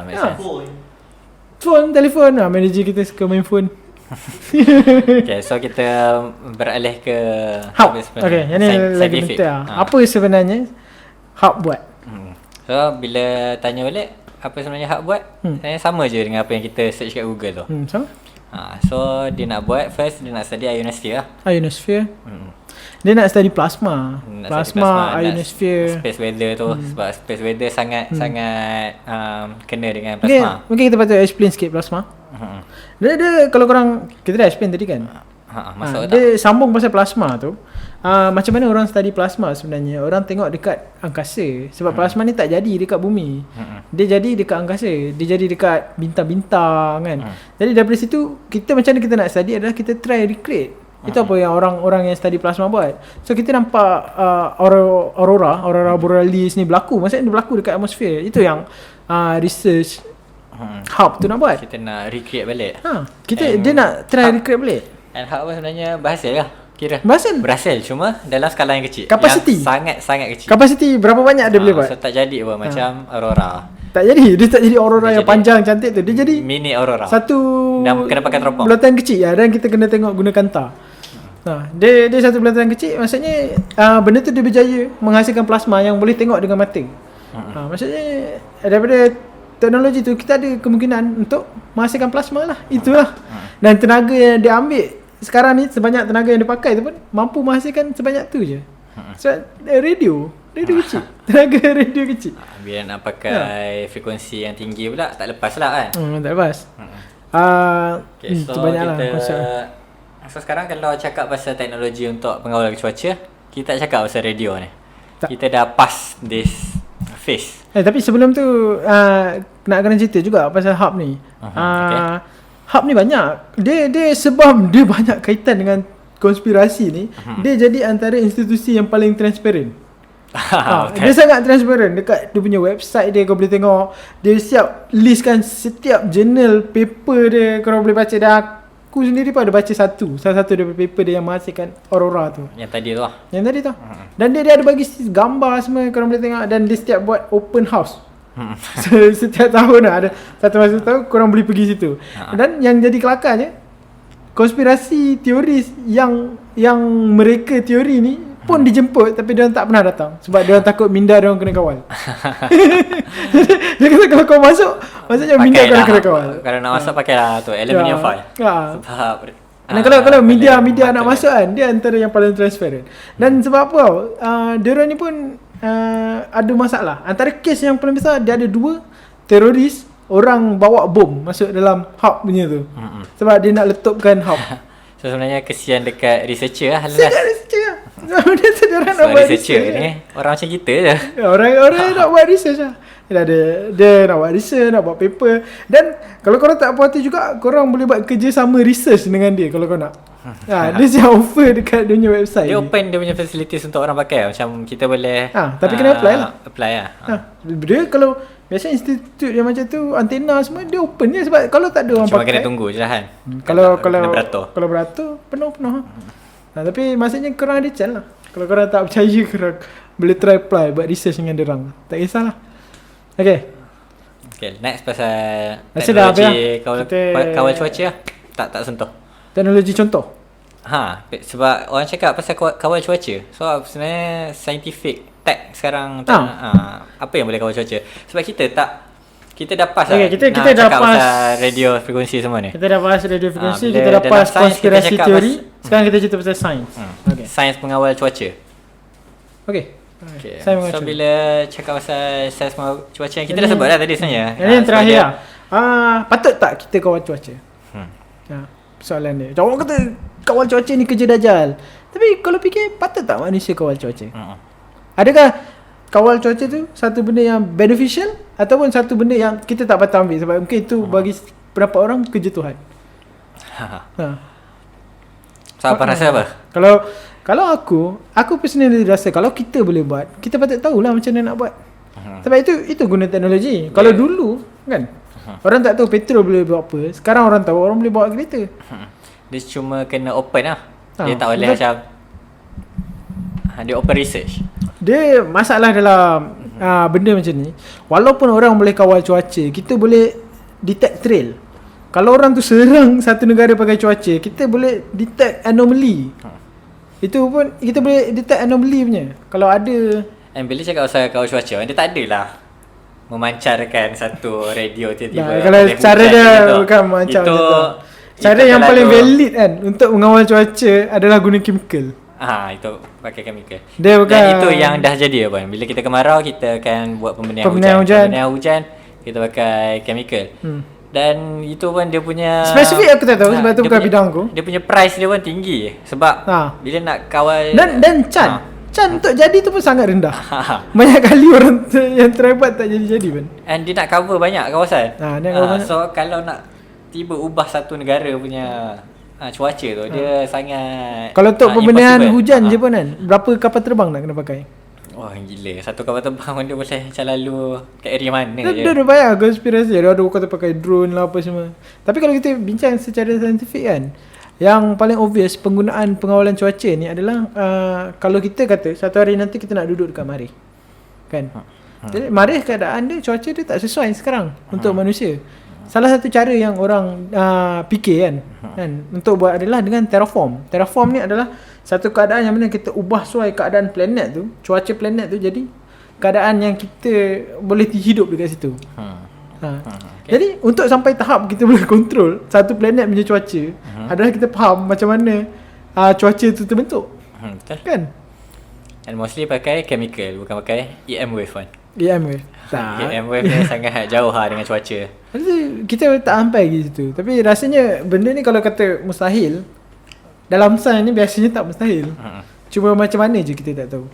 Phone, telefon. Manager kita suka main phone. Okay, so kita beralih ke Hub. Okay, yang ni lagi penting. Apa sebenarnya Hub buat? So, bila tanya balik apa sebenarnya Hub buat, sebenarnya sama je dengan apa yang kita search kat Google tu. Sama? So, dia nak buat, first dia nak study ionosphere lah. Ionosphere. Dia nak study plasma. Ionosphere, space weather tu. Sebab space weather sangat kena dengan plasma. Mungkin kita patut explain sikit plasma. Dia kalau korang, kita dah explain tadi kan. Dia sambung pasal plasma tu. Macam mana orang study plasma sebenarnya? Orang tengok dekat angkasa. Sebab plasma ni tak jadi dekat bumi. Dia jadi dekat angkasa. Dia jadi dekat bintang-bintang kan. Jadi daripada situ, kita macam mana kita nak study adalah kita try recreate. Itu apa yang orang yang study plasma buat. So kita nampak aurora borealis ni berlaku. Maksudnya dia berlaku dekat atmosphere. Itu yang research Hub tu nak buat. Kita nak recreate balik. Dia nak try recreate balik. And Hub sebenarnya berhasil lah. Kira berhasil cuma dalam skala yang kecil. Capacity yang sangat kecil. Capacity berapa banyak dia boleh buat? So tak jadi pun macam aurora. Dia tak jadi aurora yang panjang cantik tu. Dia jadi mini aurora. Satu dan kena pakai teropong. Bulatan kecil dan kita kena tengok guna kanta. Dia satu bulatan kecil, maksudnya benda tu dia berjaya menghasilkan plasma yang boleh tengok dengan mata. Maksudnya daripada teknologi tu kita ada kemungkinan untuk menghasilkan plasma lah. Itulah. Dan tenaga yang dia ambil sekarang ni, sebanyak tenaga yang dia pakai tu pun mampu menghasilkan sebanyak tu je. So radio kecil. Tenaga radio kecil. Bila nak pakai frekuensi yang tinggi pula tak lepas lah kan. Tak lepas. Okay, so tu banyaklah kita konsep. So sekarang kalau cakap pasal teknologi untuk pengawal cuaca, kita tak cakap pasal radio ni. Tak. Kita dah pass this phase. Tapi sebelum tu nak kena cerita juga pasal hub ni. Okay. Hub ni banyak. Dia sebab dia banyak kaitan dengan konspirasi ni, dia jadi antara institusi yang paling transparent. Dia sangat transparent. Dekat dia punya website dia, kau boleh tengok. Dia siap listkan setiap jurnal, paper dia, korang boleh baca. Dan aku sendiri pun ada baca salah satu daripada paper dia yang menghasilkan Aurora tu. Yang tadi tu lah. Dan dia ada bagi gambar semua, korang boleh tengok. Dan dia setiap buat open house. So, setiap tahun ada satu masa tahun korang boleh pergi situ. Dan yang jadi kelakarnya, konspirasi teoris yang mereka teori ni pun dijemput, tapi dia tak pernah datang sebab dia takut minda dia orang kena kawal. Dia kata kalau kau masuk, maksudnya minda kau kena kawal. Kalau nak masuk pakailah tu aluminium foil. Sebab dan kalau media nak masuk kan, dia antara yang paling transparent. Dan sebab apa tau, diorang ni pun ada masalah. Antara kes yang paling besar, dia ada 2 teroris orang bawa bom masuk dalam hub punya tu. Sebab dia nak letupkan hub. So sebenarnya kesian dekat researcher lah. Dekat researcher lah. Dia tu dia orang nak Sebab buat researcher research ni orang macam kita je. Orang nak buat research lah. Dia nak buat research, nak buat paper. Dan kalau korang tak puas hati juga, korang boleh buat kerjasama research dengan dia kalau kau nak. Dia siap offer dekat dia punya website. Dia open dia punya facilities untuk orang pakai. Macam kita boleh tapi kena apply lah. Apply lah. Dia kalau biasa institut yang macam tu, antena semua dia open je. Sebab kalau tak ada orang Cuma pakai, kena tunggu je lah kan. Kalau beratur. Kalau beratur penuh. Tapi maksudnya korang ada chance lah. Kalau korang tak percaya, korang boleh try apply buat research dengan dia orang. Tak kisahlah. Okay, next pasal dah teknologi kita kawal cuaca lah. Tak sentuh. Teknologi contoh. Sebab orang cakap pasal kawal cuaca. So sebenarnya scientific tech sekarang apa yang boleh kawal cuaca. Sebab kita dah pass lah. Kita dah cakap pass pasal radio frekuensi semua ni. Kita dah pass radio frekuensi, bila kita dah pass dalam sains, konspirasi kita cakap teori. Sekarang kita cerita pasal sains. Sains pengawal cuaca. Okay. So bila cakap pasal sains pengawal cuaca yang kita dah sebut dah tadi sebenarnya. Ini yang terakhir lah. Patut tak kita kawal cuaca? Soalan dia. Orang kata kawal cuaca ni kerja Dajjal. Tapi kalau fikir, patut tak manusia kawal cuaca? Adakah kawal cuaca tu satu benda yang beneficial ataupun satu benda yang kita tak patut ambil sebab mungkin itu bagi beberapa orang kerja Tuhan? So apa rasa apa? Kalau aku personally rasa kalau kita boleh buat, kita patut tahulah macam mana nak buat. Sebab itu guna teknologi. Kalau dulu kan, orang tak tahu petrol boleh buat apa. Sekarang orang tahu, orang boleh bawa kereta. Dia cuma kena open lah. Dia tak boleh macam dia open research. Dia masalah dalam benda macam ni, walaupun orang boleh kawal cuaca, kita boleh detect trail. Kalau orang tu serang satu negara pakai cuaca, kita boleh detect anomaly. Itu pun kita boleh detect anomaly punya. Kalau ada. And bila cakap pasal kawal cuaca, dia tak adalah memancarkan satu radio tiba-tiba. Kalau cara dia bukan macam itu. Cara yang paling valid kan untuk mengawal cuaca adalah guna chemical. Itu pakai chemical. Dia bukan. Dan itu yang dah jadi apa? Bila kita kemarau, kita akan buat pembenihan hujan. Kita pakai chemical. Dan itu pun dia punya spesifik aku tak tahu sebab tu bukan bidang aku. Dia punya price dia pun tinggi sebab bila nak kawal dan Can untuk jadi tu pun sangat rendah. Banyak kali orang yang try buat tak jadi pun. And dia nak cover banyak kawasan. So kalau nak tiba ubah satu negara punya cuaca tu, dia sangat. Kalau untuk pembenihan hujan je pun kan, berapa kapal terbang nak kena pakai? Wah gila, satu kapal terbang dia boleh macam lalu kat area mana je. Dia dah banyak konspirasi. Dia ada kata pakai drone lah apa semua. Tapi kalau kita bincang secara saintifik kan, yang paling obvious penggunaan pengawalan cuaca ni adalah kalau kita kata satu hari nanti kita nak duduk dekat Marikh kan. Jadi Marikh keadaan dia, cuaca dia tak sesuai sekarang untuk manusia. Salah satu cara yang orang fikir kan untuk buat adalah dengan terraform. Terraform ni adalah satu keadaan yang mana kita ubah suai keadaan planet tu, cuaca planet tu jadi keadaan yang kita boleh hidup dekat situ. Jadi untuk sampai tahap kita boleh kontrol satu planet punya cuaca adalah kita faham macam mana cuaca tu terbentuk. Kan? And mostly pakai chemical, bukan pakai EM wave kan. EM wave. Tak. EM wave ni sangat jauh dengan cuaca. Kita tak sampai ke situ. Tapi rasanya benda ni kalau kata mustahil, dalam sains ni biasanya tak mustahil. Cuma macam mana je kita tak tahu.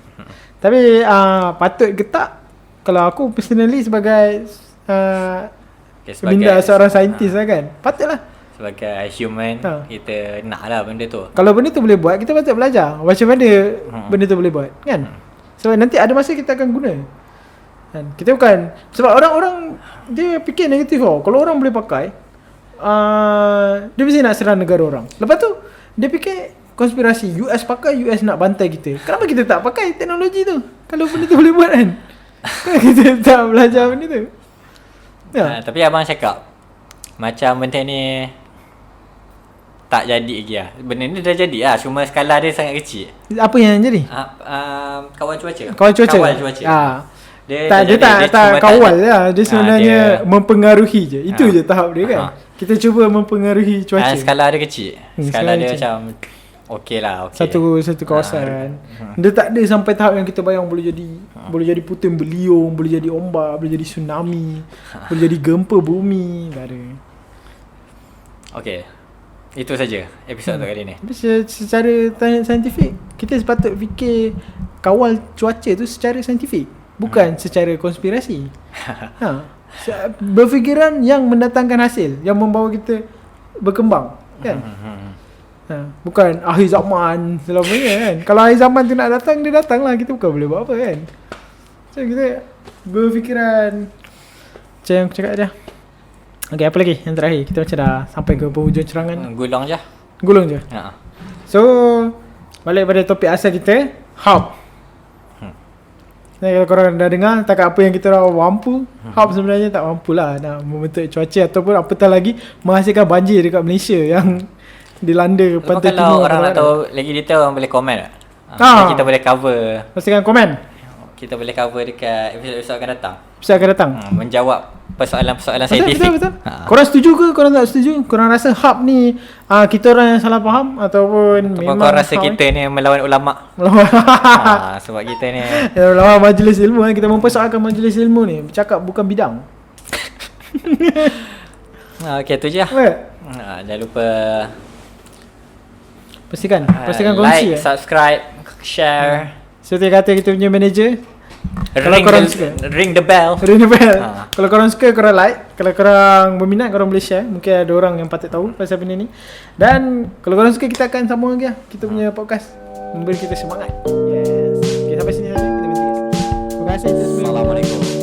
Tapi patut ke tak, kalau aku personally sebagai minda seorang saintis lah kan, patutlah. Sebagai human, kita nak lah benda tu. Kalau benda tu boleh buat, kita patut belajar macam mana benda tu boleh buat kan. Sebab nanti ada masa kita akan guna kan. Kita bukan, sebab orang-orang dia fikir negatif kalau orang boleh pakai, dia mesti nak serang negara orang. Lepas tu dia fikir konspirasi, US pakai, US nak bantai kita. Kenapa kita tak pakai teknologi tu kalau benda tu boleh buat kan? Kenapa kita tak belajar benda tu? Tapi abang cakap macam benda ni tak jadi lagi lah. Benda ni dah jadi lah, cuma skala dia sangat kecil. Apa yang jadi? Kawal cuaca. Kawal cuaca. Dia tak kawal lah. Dia sebenarnya mempengaruhi je. Itu je tahap dia kan. Kita cuba mempengaruhi cuaca. Skala dia kecil. Skala dia macam okey lah, okey. Satu kawasan. Dia tak ada sampai tahap yang kita bayang boleh jadi puting beliung, boleh jadi ombak, boleh jadi tsunami, boleh jadi gempa bumi. Tak ada. Okey. Itu saja episod tu kali ni. Secara saintifik, kita sepatut fikir kawal cuaca tu secara saintifik, bukan secara konspirasi. Berfikiran yang mendatangkan hasil, yang membawa kita berkembang kan. Bukan akhir zaman selamanya kan. Kalau akhir zaman tu nak datang, dia datang lah. Kita bukan boleh buat apa kan. So kita berfikiran macam yang aku cakap je. Okay, apa lagi yang terakhir? Kita macam dah sampai ke penghujung cerangan. Gulung je. So balik pada topik asal kita, hub. Kalau korang dah dengar, takkan apa yang kita dah mampu, hub sebenarnya tak mampulah nak membentuk cuaca ataupun apatah lagi menghasilkan banjir dekat Malaysia yang dilanda pantai timur. Kalau orang nak tahu lagi detail, orang boleh komen tak? Kita boleh cover. Pastikan komen. Kita boleh cover dekat episod akan datang. Menjawab persoalan-persoalan saintifik. Betul. Korang setuju ke? Korang tak setuju? Korang rasa hub ni kita orang yang salah faham ataupun memang korang rasa kita ni melawan ulama? Sebab kita ni melawan majlis ilmu kan. Kita mempersoalkan majlis ilmu ni, bercakap bukan bidang. Okay, tu je lah. Jangan lupa Pastikan kongsi, like, subscribe, share. Seperti kata kita punya manager, ring the bell. Kalau korang suka, korang like. Kalau korang berminat, korang boleh share. Mungkin ada orang yang patut tahu pasal benda ni. Dan kalau korang suka, kita akan sambung lagi lah. Kita punya podcast memberi kita semangat. Yes. Okay, sampai sini kita berhenti. Terima kasih. Assalamualaikum.